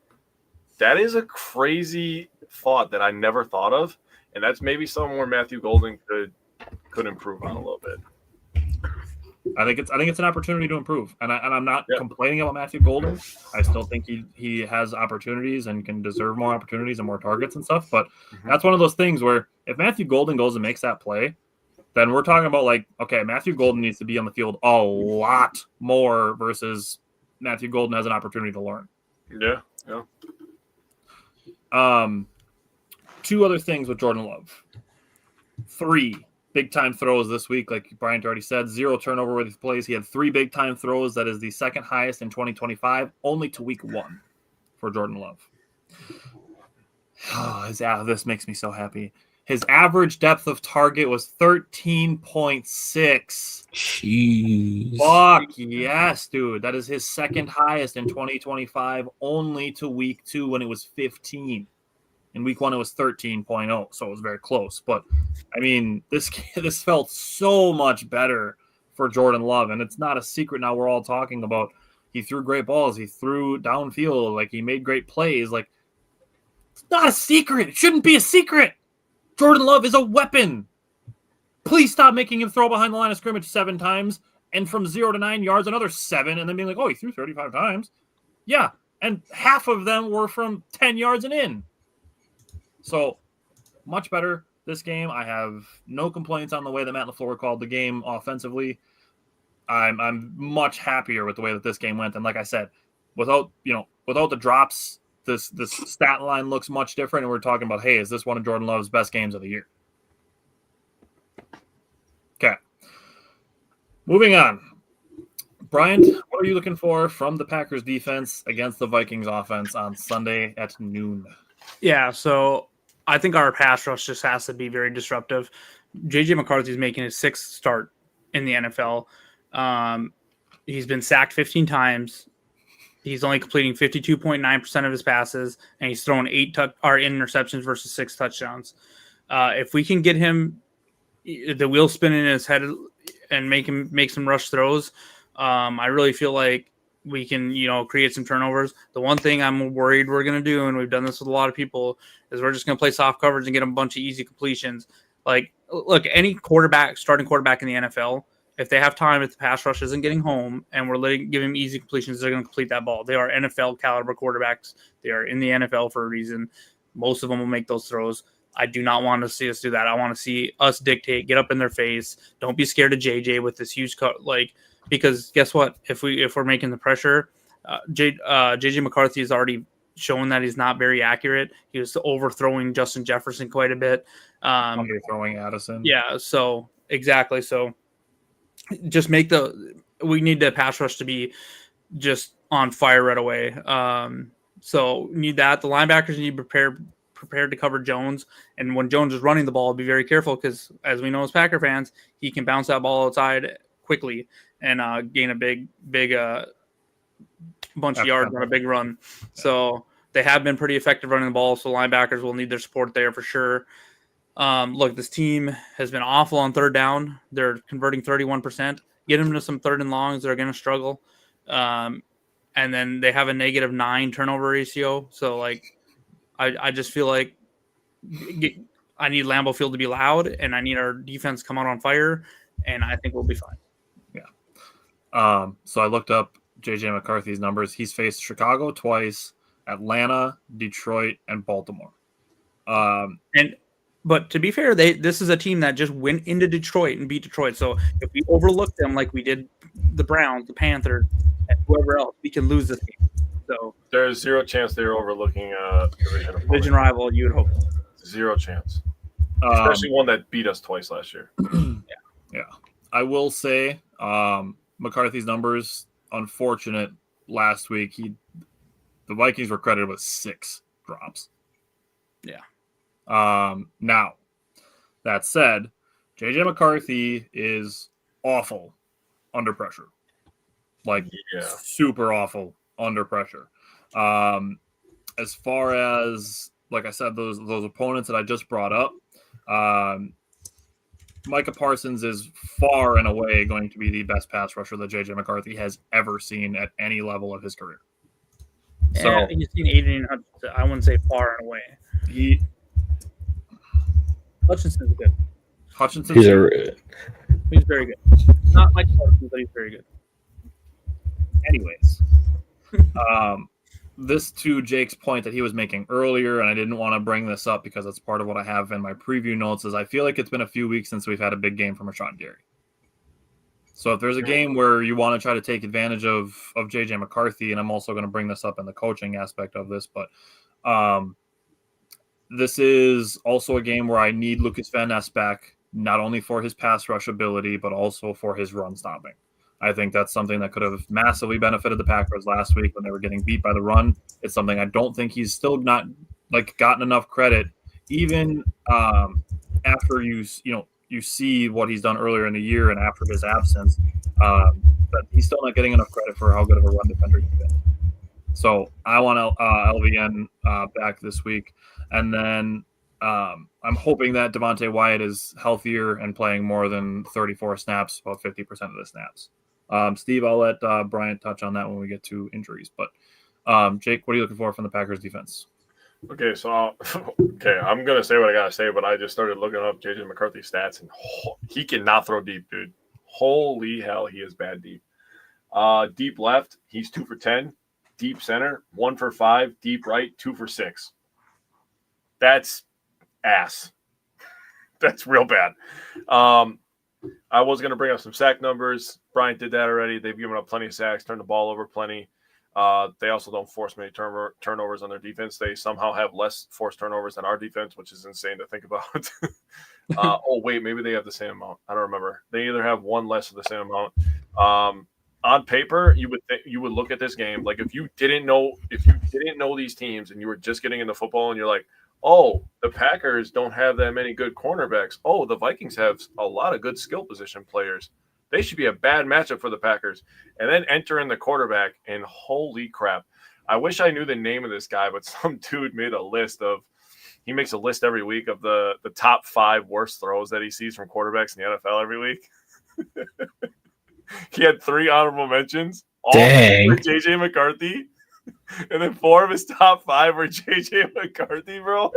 that is a crazy thought that I never thought of. And that's maybe something where Matthew Golden could improve on a little bit. I think it's an opportunity to improve, and I'm not complaining about Matthew Golden. I still think he has opportunities and can deserve more opportunities and more targets and stuff. But that's one of those things where if Matthew Golden goes and makes that play, then we're talking about like, okay, Matthew Golden needs to be on the field a lot more versus Matthew Golden has an opportunity to learn. Yeah. Two other things with Jordan Love. 3 big-time throws this week, like Bryant already said. 0 turnover with his plays. He had 3 big-time throws. That is the second highest in 2025, only to week 1 for Jordan Love. This makes me so happy. His average depth of target was 13.6. Jeez. Fuck yes, dude. That is his second highest in 2025, only to week 2 when it was 15. In week 1, it was 13.0, so it was very close. But, I mean, this felt so much better for Jordan Love, and it's not a secret now we're all talking about. He threw great balls. He threw downfield. Like, he made great plays. Like, it's not a secret. It shouldn't be a secret. Jordan Love is a weapon. Please stop making him throw behind the line of scrimmage 7 times, and from 0 to 9 yards, another 7, and then being like, oh, he threw 35 times. Yeah, and half of them were from 10 yards and in. So, much better this game. I have no complaints on the way that Matt LaFleur called the game offensively. I'm much happier with the way that this game went. And like I said, without the drops, this stat line looks much different. And we're talking about, hey, is this one of Jordan Love's best games of the year? Okay. Moving on. Bryant, what are you looking for from the Packers defense against the Vikings offense on Sunday at noon? Yeah, so I think our pass rush just has to be very disruptive. JJ McCarthy is making his 6th start in the NFL. He's been sacked 15 times. He's only completing 52.9% of his passes, and he's thrown 8 interceptions versus 6 touchdowns. If we can get him the wheel spinning in his head and make some rush throws, I really feel like we can, create some turnovers. The one thing I'm worried we're going to do, and we've done this with a lot of people, is we're just going to play soft coverage and get them a bunch of easy completions. Like, look, any starting quarterback in the NFL, if they have time, if the pass rush isn't getting home and we're giving them easy completions, they're going to complete that ball. They are NFL caliber quarterbacks. They are in the NFL for a reason. Most of them will make those throws. I do not want to see us do that. I want to see us dictate, get up in their face. Don't be scared of JJ with this huge because guess what? If we're making the pressure, JJ McCarthy has already shown that he's not very accurate. He was overthrowing Justin Jefferson quite a bit. Underthrowing Addison. Yeah, so exactly. So just we need the pass rush to be just on fire right away. So need that. The linebackers need to prepared to cover Jones, and when Jones is running the ball, be very careful because, as we know as Packer fans, he can bounce that ball outside quickly and gain a big bunch of yards on a big run. So they have been pretty effective running the ball, so linebackers will need their support there for sure. Look, this team has been awful on third down. They're converting 31%. Get them to some third and longs, they're going to struggle. And then they have a -9 turnover ratio. So, I just feel like I need Lambeau Field to be loud, and I need our defense to come out on fire, and I think we'll be fine. So I looked up JJ McCarthy's numbers. He's faced Chicago twice, Atlanta, Detroit, and Baltimore. But to be fair, this is a team that just went into Detroit and beat Detroit. So if we overlook them like we did the Browns, the Panthers, and whoever else, we can lose this game. So There's zero chance they're overlooking a division rival. You would hope. Zero chance. Especially one that beat us twice last year. Yeah. I will say McCarthy's numbers, unfortunate last week. The Vikings were credited with 6 drops. Yeah. Now, that said, JJ McCarthy is awful under pressure. Like, super awful under pressure. As far as, like I said, those opponents that I just brought up, Micah Parsons is far and away going to be the best pass rusher that JJ McCarthy has ever seen at any level of his career. So he's seen Adrian Hutchinson. I wouldn't say far and away. Hutchinson's good. He's very good. Not Mike Parsons, but he's very good. Anyways, this to Jake's point that he was making earlier, and I didn't want to bring this up because it's part of what I have in my preview notes, is I feel like it's been a few weeks since we've had a big game from Rashawn Gary. So if there's a game where you want to try to take advantage of JJ McCarthy, and I'm also going to bring this up in the coaching aspect of this, but this is also a game where I need Lucas Van Ness back, not only for his pass rush ability, but also for his run stopping. I think that's something that could have massively benefited the Packers last week when they were getting beat by the run. It's something I don't think he's still not gotten enough credit, even after you see what he's done earlier in the year and after his absence. But he's still not getting enough credit for how good of a run defender he's been. So I want LVN back this week, and then I'm hoping that Devontae Wyatt is healthier and playing more than 34 snaps, about 50% of the snaps. Steve, I'll let Bryant touch on that when we get to injuries. But Jake, what are you looking for from the Packers defense? Okay, so I'm gonna say what I gotta say, but I just started looking up JJ McCarthy's stats, and he cannot throw deep, dude. Holy hell, he is bad deep. Deep left, he's 2 for 10. Deep center, 1 for 5. Deep right, 2 for 6. That's ass. That's real bad. I was going to bring up some sack numbers. Bryant did that already. They've given up plenty of sacks, turned the ball over plenty. They also don't force many turnovers on their defense. They somehow have less forced turnovers than our defense, which is insane to think about. Oh, wait, maybe they have the same amount. I don't remember. They either have one less or the same amount. On paper, you would look at this game like if you didn't know these teams and you were just getting into football and you're like, oh, the Packers don't have that many good cornerbacks. Oh, the Vikings have a lot of good skill position players. They should be a bad matchup for the Packers. And then enter in the quarterback, and holy crap. I wish I knew the name of this guy, but some dude made a list he makes a list every week of the top 5 worst throws that he sees from quarterbacks in the NFL every week. He had 3 honorable mentions, all for JJ McCarthy. And then 4 of his top 5 were JJ McCarthy, bro.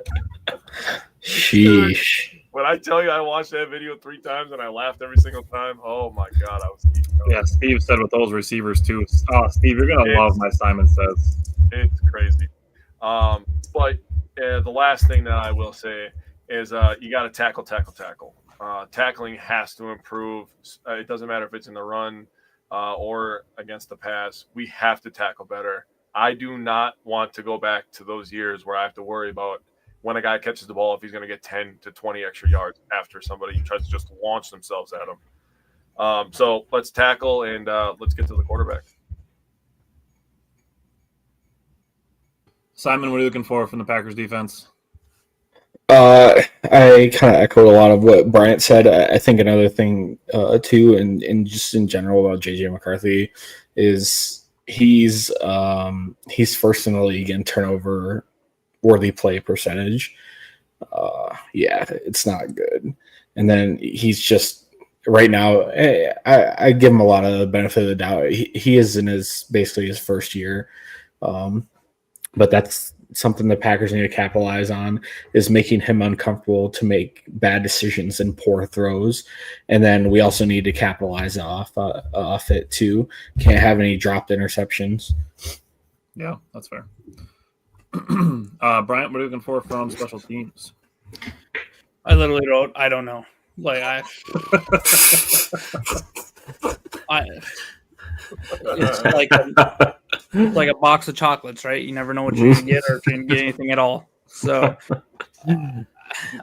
Sheesh. When I tell you I watched that video 3 times and I laughed every single time, oh my God, I was Yeah, Steve said with those receivers too. Oh, Steve, you're gonna love my Simon Says. It's crazy. But the last thing that I will say is you got to tackle. Tackling has to improve. It doesn't matter if it's in the run or against the pass. We have to tackle better. I do not want to go back to those years where I have to worry about when a guy catches the ball if he's going to get 10 to 20 extra yards after somebody tries to just launch themselves at him. So let's tackle and let's get to the quarterback. Simon, what are you looking for from the Packers defense? I kind of echoed a lot of what Bryant said. I think another thing too, and just in general about JJ McCarthy, is he's first in the league in turnover worthy play percentage. Yeah, it's not good. And then he's just right now. I give him a lot of the benefit of the doubt. He is in basically his first year, but that's something the Packers need to capitalize on is making him uncomfortable to make bad decisions and poor throws. And then we also need to capitalize off it too. Can't have any dropped interceptions. Yeah, that's fair. Bryant, what are you looking for from special teams? I literally wrote, I don't know. Like it's like a box of chocolates, right? You never know what you're gonna get or if you're gonna get anything at all. So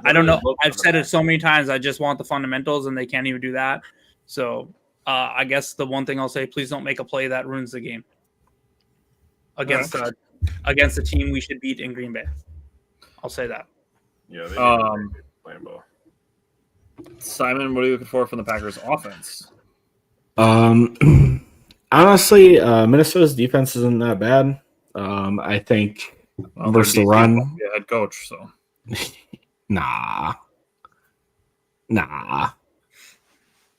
I don't know. I've said it so many times. I just want the fundamentals, and they can't even do that. So I guess the one thing I'll say, please don't make a play that ruins the game against the team we should beat in Green Bay. I'll say that. Yeah. Lambeau. Simon, what are you looking for from the Packers offense? Honestly, Minnesota's defense isn't that bad. I think versus the run. Head coach, so nah.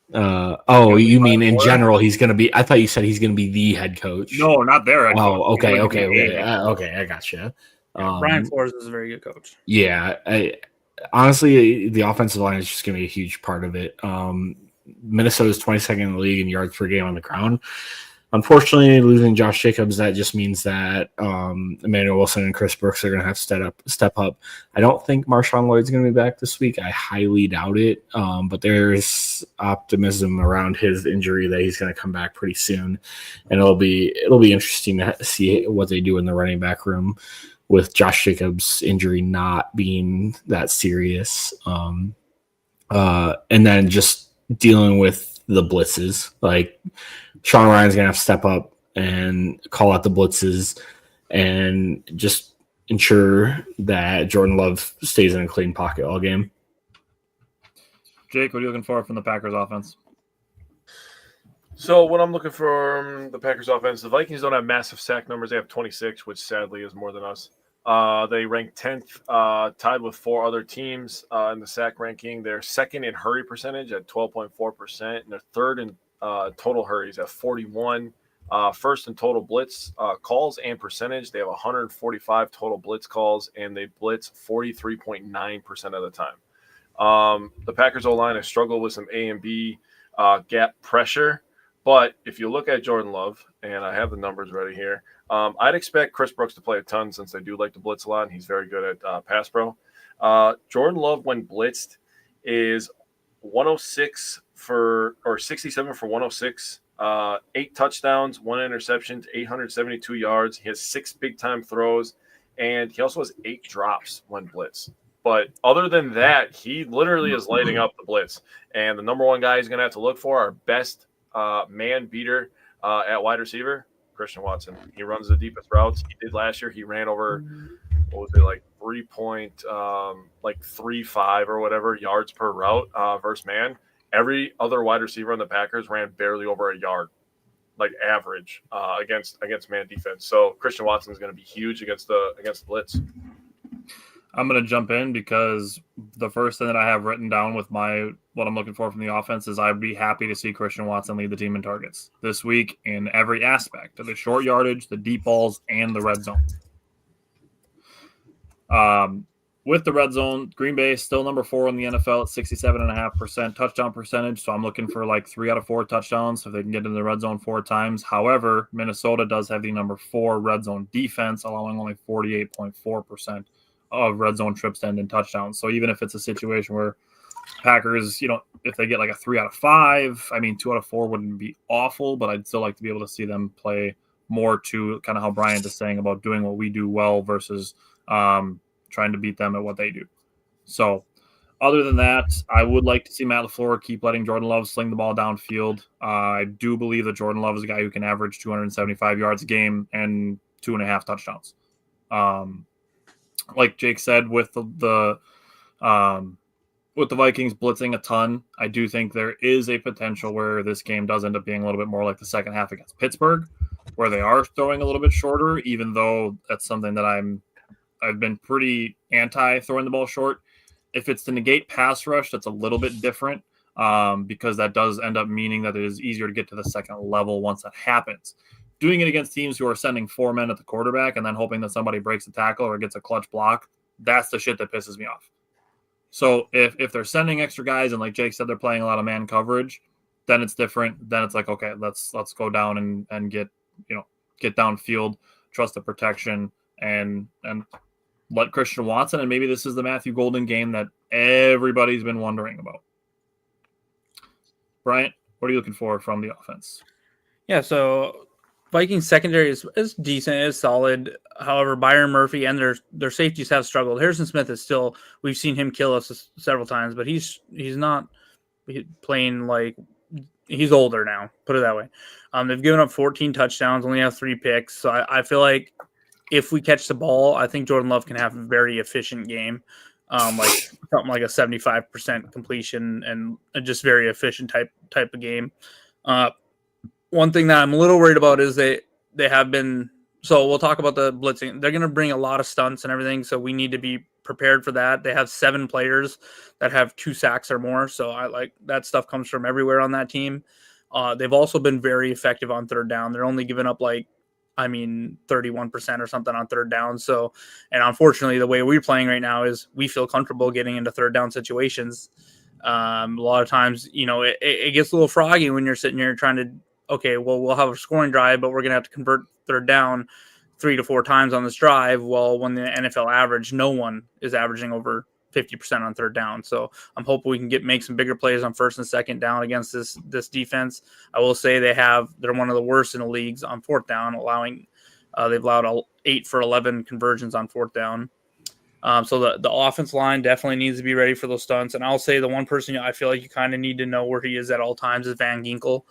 You mean in general he's going to be? I thought you said he's going to be the head coach. No, not their head coach. Okay. I gotcha. Brian Flores is a very good coach. Yeah, honestly, the offensive line is just going to be a huge part of it. Minnesota's 22nd in the league in yards per game on the ground. Unfortunately, losing Josh Jacobs, that just means that Emmanuel Wilson and Chris Brooks are going to have to step up. I don't think Marshawn Lloyd's going to be back this week. I highly doubt it. But there's optimism around his injury that he's going to come back pretty soon, and it'll be interesting to see what they do in the running back room with Josh Jacobs' injury not being that serious. And then just dealing with the blitzes, like Sean Ryan's going to have to step up and call out the blitzes and just ensure that Jordan Love stays in a clean pocket all game. Jake, what are you looking for from the Packers offense? So what I'm looking for from the Packers offense, the Vikings don't have massive sack numbers. They have 26, which sadly is more than us. They rank 10th, tied with 4 other teams in the sack ranking. They're second in hurry percentage at 12.4%, and they're third in total hurries at 41. First in total blitz calls and percentage. They have 145 total blitz calls, and they blitz 43.9% of the time. The Packers O-line has struggled with some A and B gap pressure. But if you look at Jordan Love, and I have the numbers ready here, I'd expect Chris Brooks to play a ton since they do like to blitz a lot, and he's very good at pass pro. Jordan Love, when blitzed, is 106 or 67 for 106, 8 touchdowns, 1 interception, 872 yards. He has 6 big-time throws, and he also has 8 drops when blitzed. But other than that, he literally is lighting up the blitz. And the number one guy he's going to have to look for, our best man beater at wide receiver, Christian Watson. He runs the deepest routes. He did last year. He ran over, what was it, like 3.35 or whatever yards per route versus man. Every other wide receiver on the Packers ran barely over a yard, like average against man defense. So Christian Watson is going to be huge against the blitz. I'm going to jump in because the first thing that I have written down with what I'm looking for from the offense is I'd be happy to see Christian Watson lead the team in targets this week in every aspect of the short yardage, the deep balls, and the red zone. With the red zone, Green Bay is still number 4 in the NFL at 67.5% touchdown percentage. So I'm looking for like 3 out of 4 touchdowns if they can get into the red zone 4 times. However, Minnesota does have the number 4 red zone defense, allowing only 48.4% of red zone trips to end in touchdowns. So even if it's a situation where Packers, if they get like a 3 out of 5, 2 out of 4 wouldn't be awful, but I'd still like to be able to see them play more to kind of how Bryant is saying about doing what we do well versus trying to beat them at what they do. So other than that, I would like to see Matt LaFleur keep letting Jordan Love sling the ball downfield. I do believe that Jordan Love is a guy who can average 275 yards a game and 2.5 touchdowns. Like Jake said, with the Vikings blitzing a ton, I do think there is a potential where this game does end up being a little bit more like the second half against Pittsburgh, where they are throwing a little bit shorter, even though that's something that I've been pretty anti throwing the ball short. If it's to negate pass rush, that's a little bit different because that does end up meaning that it is easier to get to the second level once that happens. doing it against teams who are sending 4 men at the quarterback and then hoping that somebody breaks a tackle or gets a clutch block, that's the shit that pisses me off. So if they're sending extra guys and like Jake said, they're playing a lot of man coverage, then it's different. Then it's like, okay, let's go down and get downfield, trust the protection, and let Christian Watson. And maybe this is the Matthew Golden game that everybody's been wondering about. Bryant, what are you looking for from the offense? Yeah, so Vikings secondary is decent, is solid. However, Byron Murphy and their safeties have struggled. Harrison Smith is still, we've seen him kill us several times, but he's not playing like, he's older now, put it that way. They've given up 14 touchdowns, only have 3 picks. So I feel like if we catch the ball, I think Jordan Love can have a very efficient game. Like something like a 75% completion and just very efficient type of game. One thing that I'm a little worried about is they have been, so we'll talk about the blitzing. They're going to bring a lot of stunts and everything, so we need to be prepared for that. They have 7 players that have 2 sacks or more, so I like that stuff comes from everywhere on that team. They've also been very effective on third down. They're only giving up 31% or something on third down. So, and unfortunately, the way we're playing right now is we feel comfortable getting into third down situations. A lot of times, it gets a little froggy when you're sitting here trying to, okay, well, we'll have a scoring drive, but we're going to have to convert third down 3 to 4 times on this drive. Well, when the NFL average, no one is averaging over 50% on third down. So I'm hoping we can make some bigger plays on first and second down against this defense. I will say they're one of the worst in the leagues on fourth down, they've allowed 8 for 11 conversions on fourth down. So the offense line definitely needs to be ready for those stunts. And I'll say the one person I feel like you kind of need to know where he is at all times is Van Ginkel.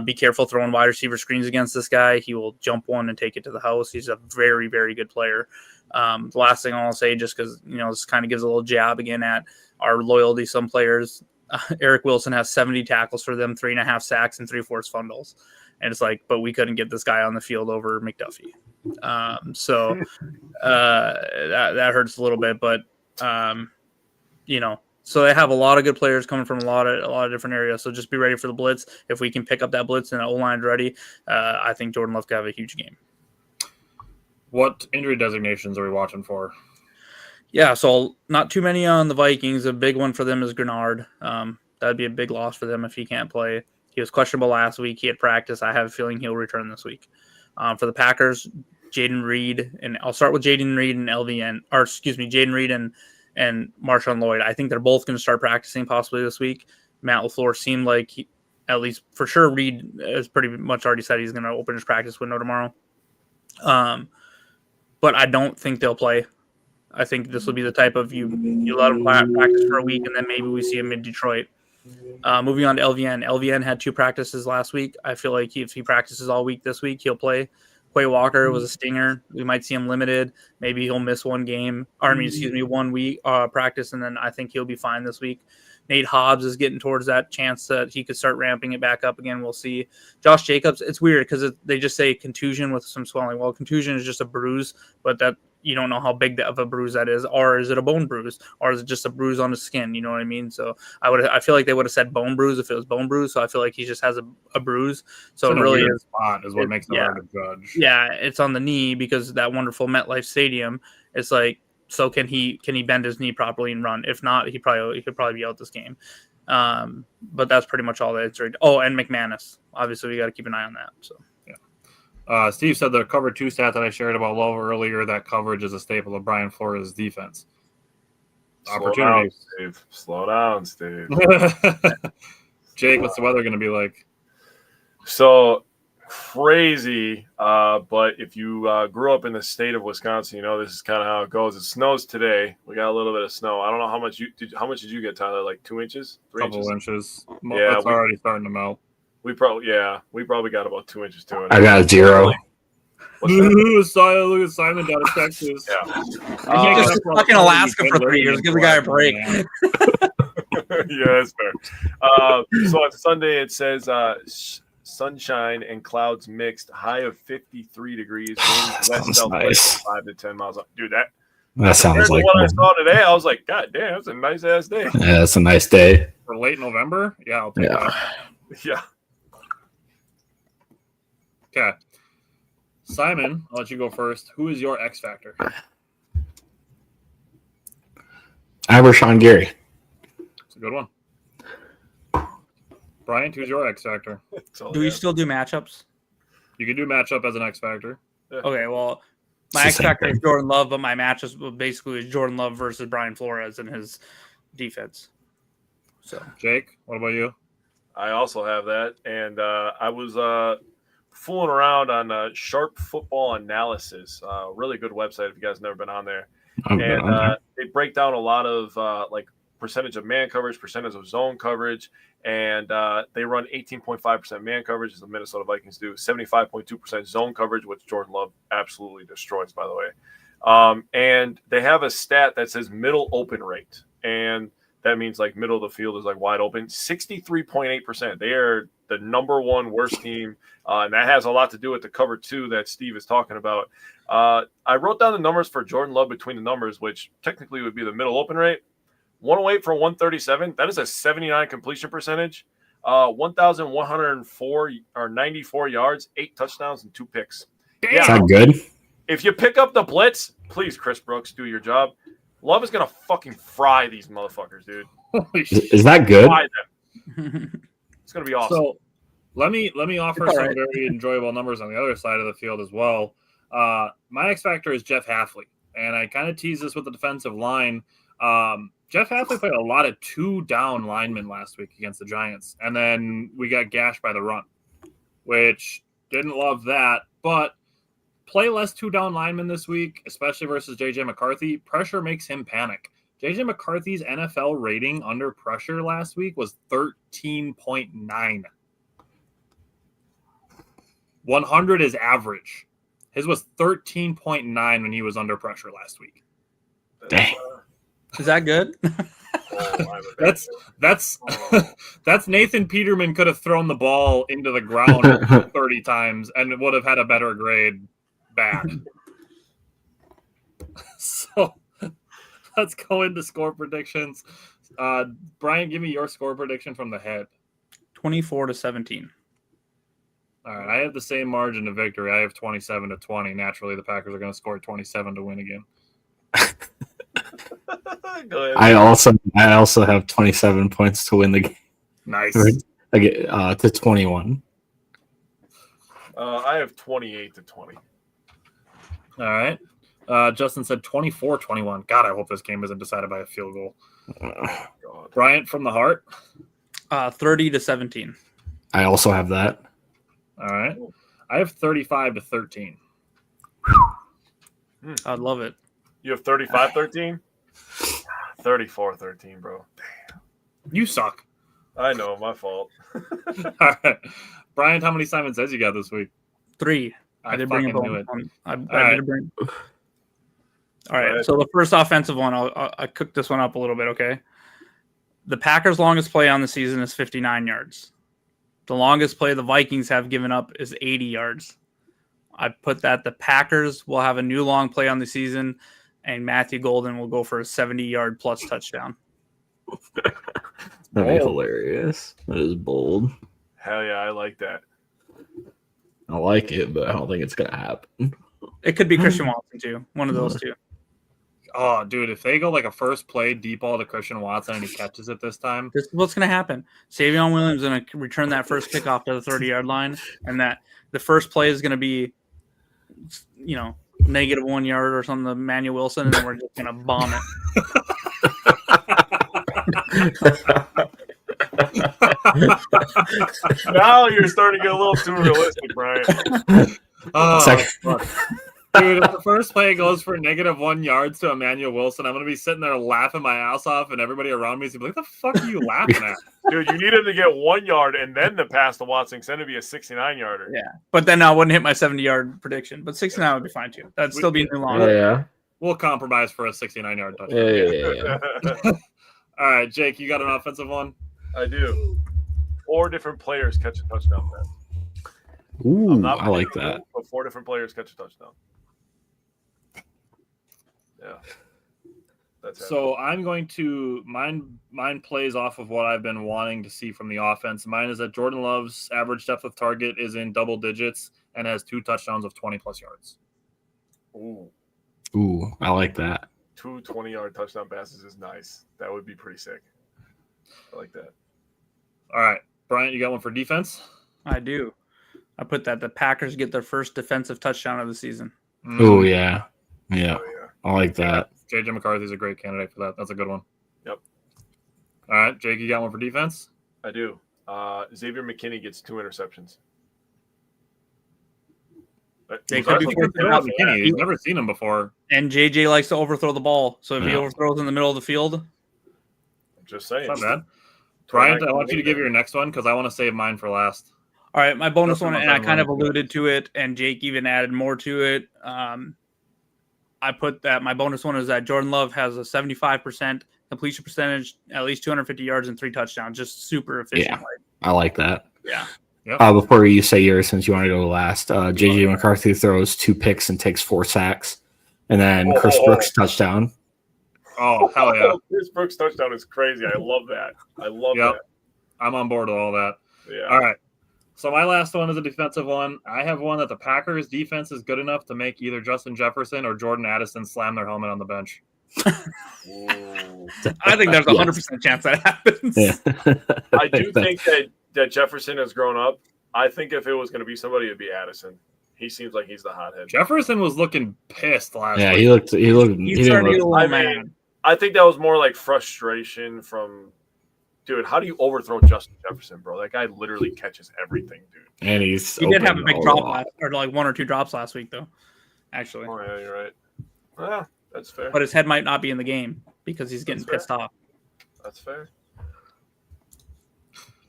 Be careful throwing wide receiver screens against this guy. He will jump one and take it to the house. He's a very, very good player. The last thing I'll say, just because, this kind of gives a little jab again at our loyalty. Some players, Eric Wilson has 70 tackles for them, 3.5 sacks and 3 forced fumbles. And it's like, but we couldn't get this guy on the field over McDuffie. So that hurts a little bit, but so they have a lot of good players coming from a lot of different areas. So just be ready for the blitz. If we can pick up that blitz and the O-line's ready, I think Jordan Love could have a huge game. What injury designations are we watching for? Yeah, so not too many on the Vikings. A big one for them is Grenard. That'd be a big loss for them if he can't play. He was questionable last week. He had practice. I have a feeling he'll return this week. For the Packers, Jaden Reed, and I'll start with Jaden Reed and Jaden Reed and Marshawn Lloyd. I think they're both going to start practicing possibly this week. Matt LaFleur seemed like at least for sure, Reed has pretty much already said he's going to open his practice window tomorrow. But I don't think they'll play. I think this will be the type of you let them practice for a week and then maybe we see him in Detroit. Moving on to LVN. LVN had 2 practices last week. I feel like if he practices all week this week, he'll play. Quay Walker was a stinger. We might see him limited. Maybe he'll miss 1 week practice, and then I think he'll be fine this week. Nate Hobbs is getting towards that chance that he could start ramping it back up again. We'll see. Josh Jacobs, it's weird because they just say contusion with some swelling. Well, contusion is just a bruise, but that you don't know how big of a bruise that is, or is it a bone bruise, or is it just a bruise on the skin? You know what I mean? So I feel like they would have said bone bruise if it was bone bruise. So I feel like he just has a bruise. So it really is spot is what makes it hard to judge. Yeah, it's on the knee because that wonderful MetLife Stadium. It's like, so can he bend his knee properly and run? If not, he could probably be out this game. But that's pretty much all the answer. Oh, and McManus. Obviously, we got to keep an eye on that. So. Steve said the cover 2 stat that I shared about Love earlier, that coverage is a staple of Brian Flores' defense. Opportunities. Slow down, Steve. Jake, what's the weather going to be like? So crazy, but if you grew up in the state of Wisconsin, this is kind of how it goes. It snows today. We got a little bit of snow. I don't know how much did you get, Tyler? Like 2 inches? 3 inches? Couple inches. Yeah, it's already starting to melt. We probably got about 2 inches to it. I got 0. Look at Simon down in Texas. Yeah. He just stuck in Alaska for 3 years. Give the guy a break. Yeah, that's fair. So on Sunday it says sunshine and clouds mixed, high of 53 degrees, winds west southwest 5 to 10 miles. Dude, that sounds like what I saw today. I was like, God damn, that's a nice ass day. Yeah, that's a nice day for late November. Yeah, I'll take that. Yeah. Okay. Simon, I'll let you go first. Who is your X factor? I have Rashawn Gary. It's a good one. Bryant, who's your X factor? Do we still do matchups? You can do matchup as an X factor. Okay, well, my It's the X same factor is thing. Jordan Love, but my matchups basically is Jordan Love versus Brian Flores and his defense. So Jake, what about you? I also have that, and I was fooling around on Sharp Football Analysis, really good website if you guys have never been on there. And they break down a lot of like percentage of man coverage, percentage of zone coverage, and they run 18.5% man coverage, as the Minnesota Vikings do, 75.2% zone coverage, which Jordan Love absolutely destroys, by the way. And they have a stat that says middle open rate, and that means like middle of the field is like wide open. 63.8%. They are the number one worst team, and that has a lot to do with the cover two that Steve is talking about. I wrote down the numbers for Jordan Love between the numbers, which technically would be the middle open rate. 108 for 137. That is a 79 completion percentage. 1,104 or 94 yards, 8 touchdowns, and 2 picks. Is that good? If you pick up the blitz, please, Chris Brooks, do your job. Love is gonna fucking fry these motherfuckers, dude. Is that good? Fry them. It's gonna be awesome. So let me offer some very enjoyable numbers on the other side of the field as well. My X factor is Jeff Hafley, and I kind of tease this with the defensive line. Jeff Hafley played a lot of 2-down linemen last week against the Giants, and then we got gashed by the run, which didn't love that. But play less 2-down linemen this week, especially versus JJ McCarthy. Pressure makes him panic. JJ McCarthy's NFL rating under pressure last week was 13.9. 100 is average. His was 13.9 when he was under pressure last week. Dang. is that good? That's Nathan Peterman could have thrown the ball into the ground 30 times and would have had a better grade back. So let's go into score predictions. Brian, give me your score prediction from the head. 24-17. All right, I have the same margin of victory. I have 27-20. Naturally, the Packers are going to score 27 to win again. Go ahead. I also have 27 points to win the game. Nice. I get to 21. I have 28-20. All right. Justin said 24-21. God, I hope this game isn't decided by a field goal. God. Bryant from the heart. 30-17. I also have that. All right. I have 35-13. I'd love it. You have 35-13? 34-13, bro. You suck. I know, my fault. All right. Bryant, how many Simon Says you got this week? 3. I did bring a fucking knew bone. it. I right. did bring. All right. So the first offensive one, I cooked this one up a little bit. Okay. The Packers' longest play on the season is 59 yards. The longest play the Vikings have given up is 80 yards. I put that the Packers will have a new long play on the season, and Matthew Golden will go for a 70-yard plus touchdown. That'd be hilarious. That is bold. Hell yeah, I like that. I like it, but I don't think it's going to happen. It could be Christian Watson, too. One of those two. Oh, dude, if they go like a first play deep ball to Christian Watson and he catches it this time. This is what's going to happen. Savion Williams is going to return that first kickoff to the 30-yard line, and that the first play is going to be, -1 yard or something to Manuel Wilson, and then we're just going to bomb it. Now you're starting to get a little too realistic, Brian. Dude, if the first play goes for -1 yards to Emmanuel Wilson, I'm going to be sitting there laughing my ass off, and everybody around me is going to be like, what the fuck are you laughing at? Dude, you need him to get 1 yard and then the pass to Watson, because then it'd be a 69-yarder. Yeah, but then I wouldn't hit my 70-yard prediction, but 69 would be fine, too. That'd still be new long. Yeah. We'll compromise for a 69-yard touchdown. Yeah. All right, Jake, you got an offensive one? I do. 4 different players catch a touchdown pass. Ooh, I like that. But 4 different players catch a touchdown. Yeah. That's so I'm going to mine plays off of what I've been wanting to see from the offense. Mine is that Jordan Love's average depth of target is in double digits, and has 2 touchdowns of 20-plus yards. Ooh, I like that. 2 20-yard touchdown passes is nice. That would be pretty sick. I like that. All right, Bryant, you got one for defense? I do. I put that the Packers get their first defensive touchdown of the season. Oh, yeah. Yeah. Oh, yeah. I like that. JJ McCarthy is a great candidate for that. That's a good one. Yep. All right, Jake, you got one for defense? I do. Xavier McKinney gets 2 interceptions. They could be McKinney. He's never seen him before. And JJ likes to overthrow the ball. So if he overthrows in the middle of the field. I'm just saying. It's not bad. Brian, I want you to give your next one because I want to save mine for last. All right, my bonus one, and I kind of alluded to it, and Jake even added more to it. I put that my bonus one is that Jordan Love has a 75% completion percentage, at least 250 yards and 3 touchdowns, just super efficient. Yeah, I like that. Yeah. Yep. Before you say yours, since you want to go last, JJ McCarthy throws 2 picks and takes 4 sacks, and then Chris Brooks touchdown. Oh, hell yeah. Chris Brooks touchdown is crazy. I love that. I love that. I'm on board with all that. Yeah. All right. So my last one is a defensive one. I have one that the Packers defense is good enough to make either Justin Jefferson or Jordan Addison slam their helmet on the bench. I think there's a 100% chance that happens. Yeah. I do think that Jefferson has grown up. I think if it was going to be somebody, it'd be Addison. He seems like he's the hothead. Jefferson was looking pissed last week. He looked. He didn't look. I mean, I think that was more like frustration from. Dude, how do you overthrow Justin Jefferson, bro? That guy literally catches everything, dude. And he did have a big drop or like 1 or 2 drops last week, though. Actually. Oh yeah, you're right. Yeah, that's fair. But his head might not be in the game because he's getting pissed off. That's fair.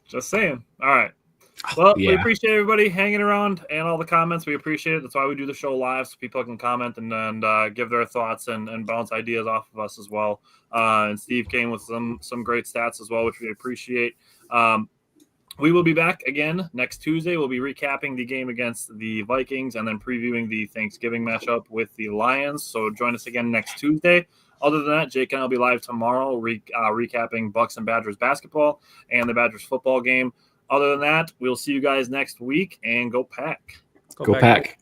Just saying. All right. Well, we appreciate everybody hanging around and all the comments. We appreciate it. That's why we do the show live, so people can comment and give their thoughts and bounce ideas off of us as well. And Steve came with some great stats as well, which we appreciate. We will be back again next Tuesday. We'll be recapping the game against the Vikings and then previewing the Thanksgiving matchup with the Lions. So join us again next Tuesday. Other than that, Jake and I will be live tomorrow recapping Bucks and Badgers basketball and the Badgers football game. Other than that, we'll see you guys next week, and go Pack. Go Pack.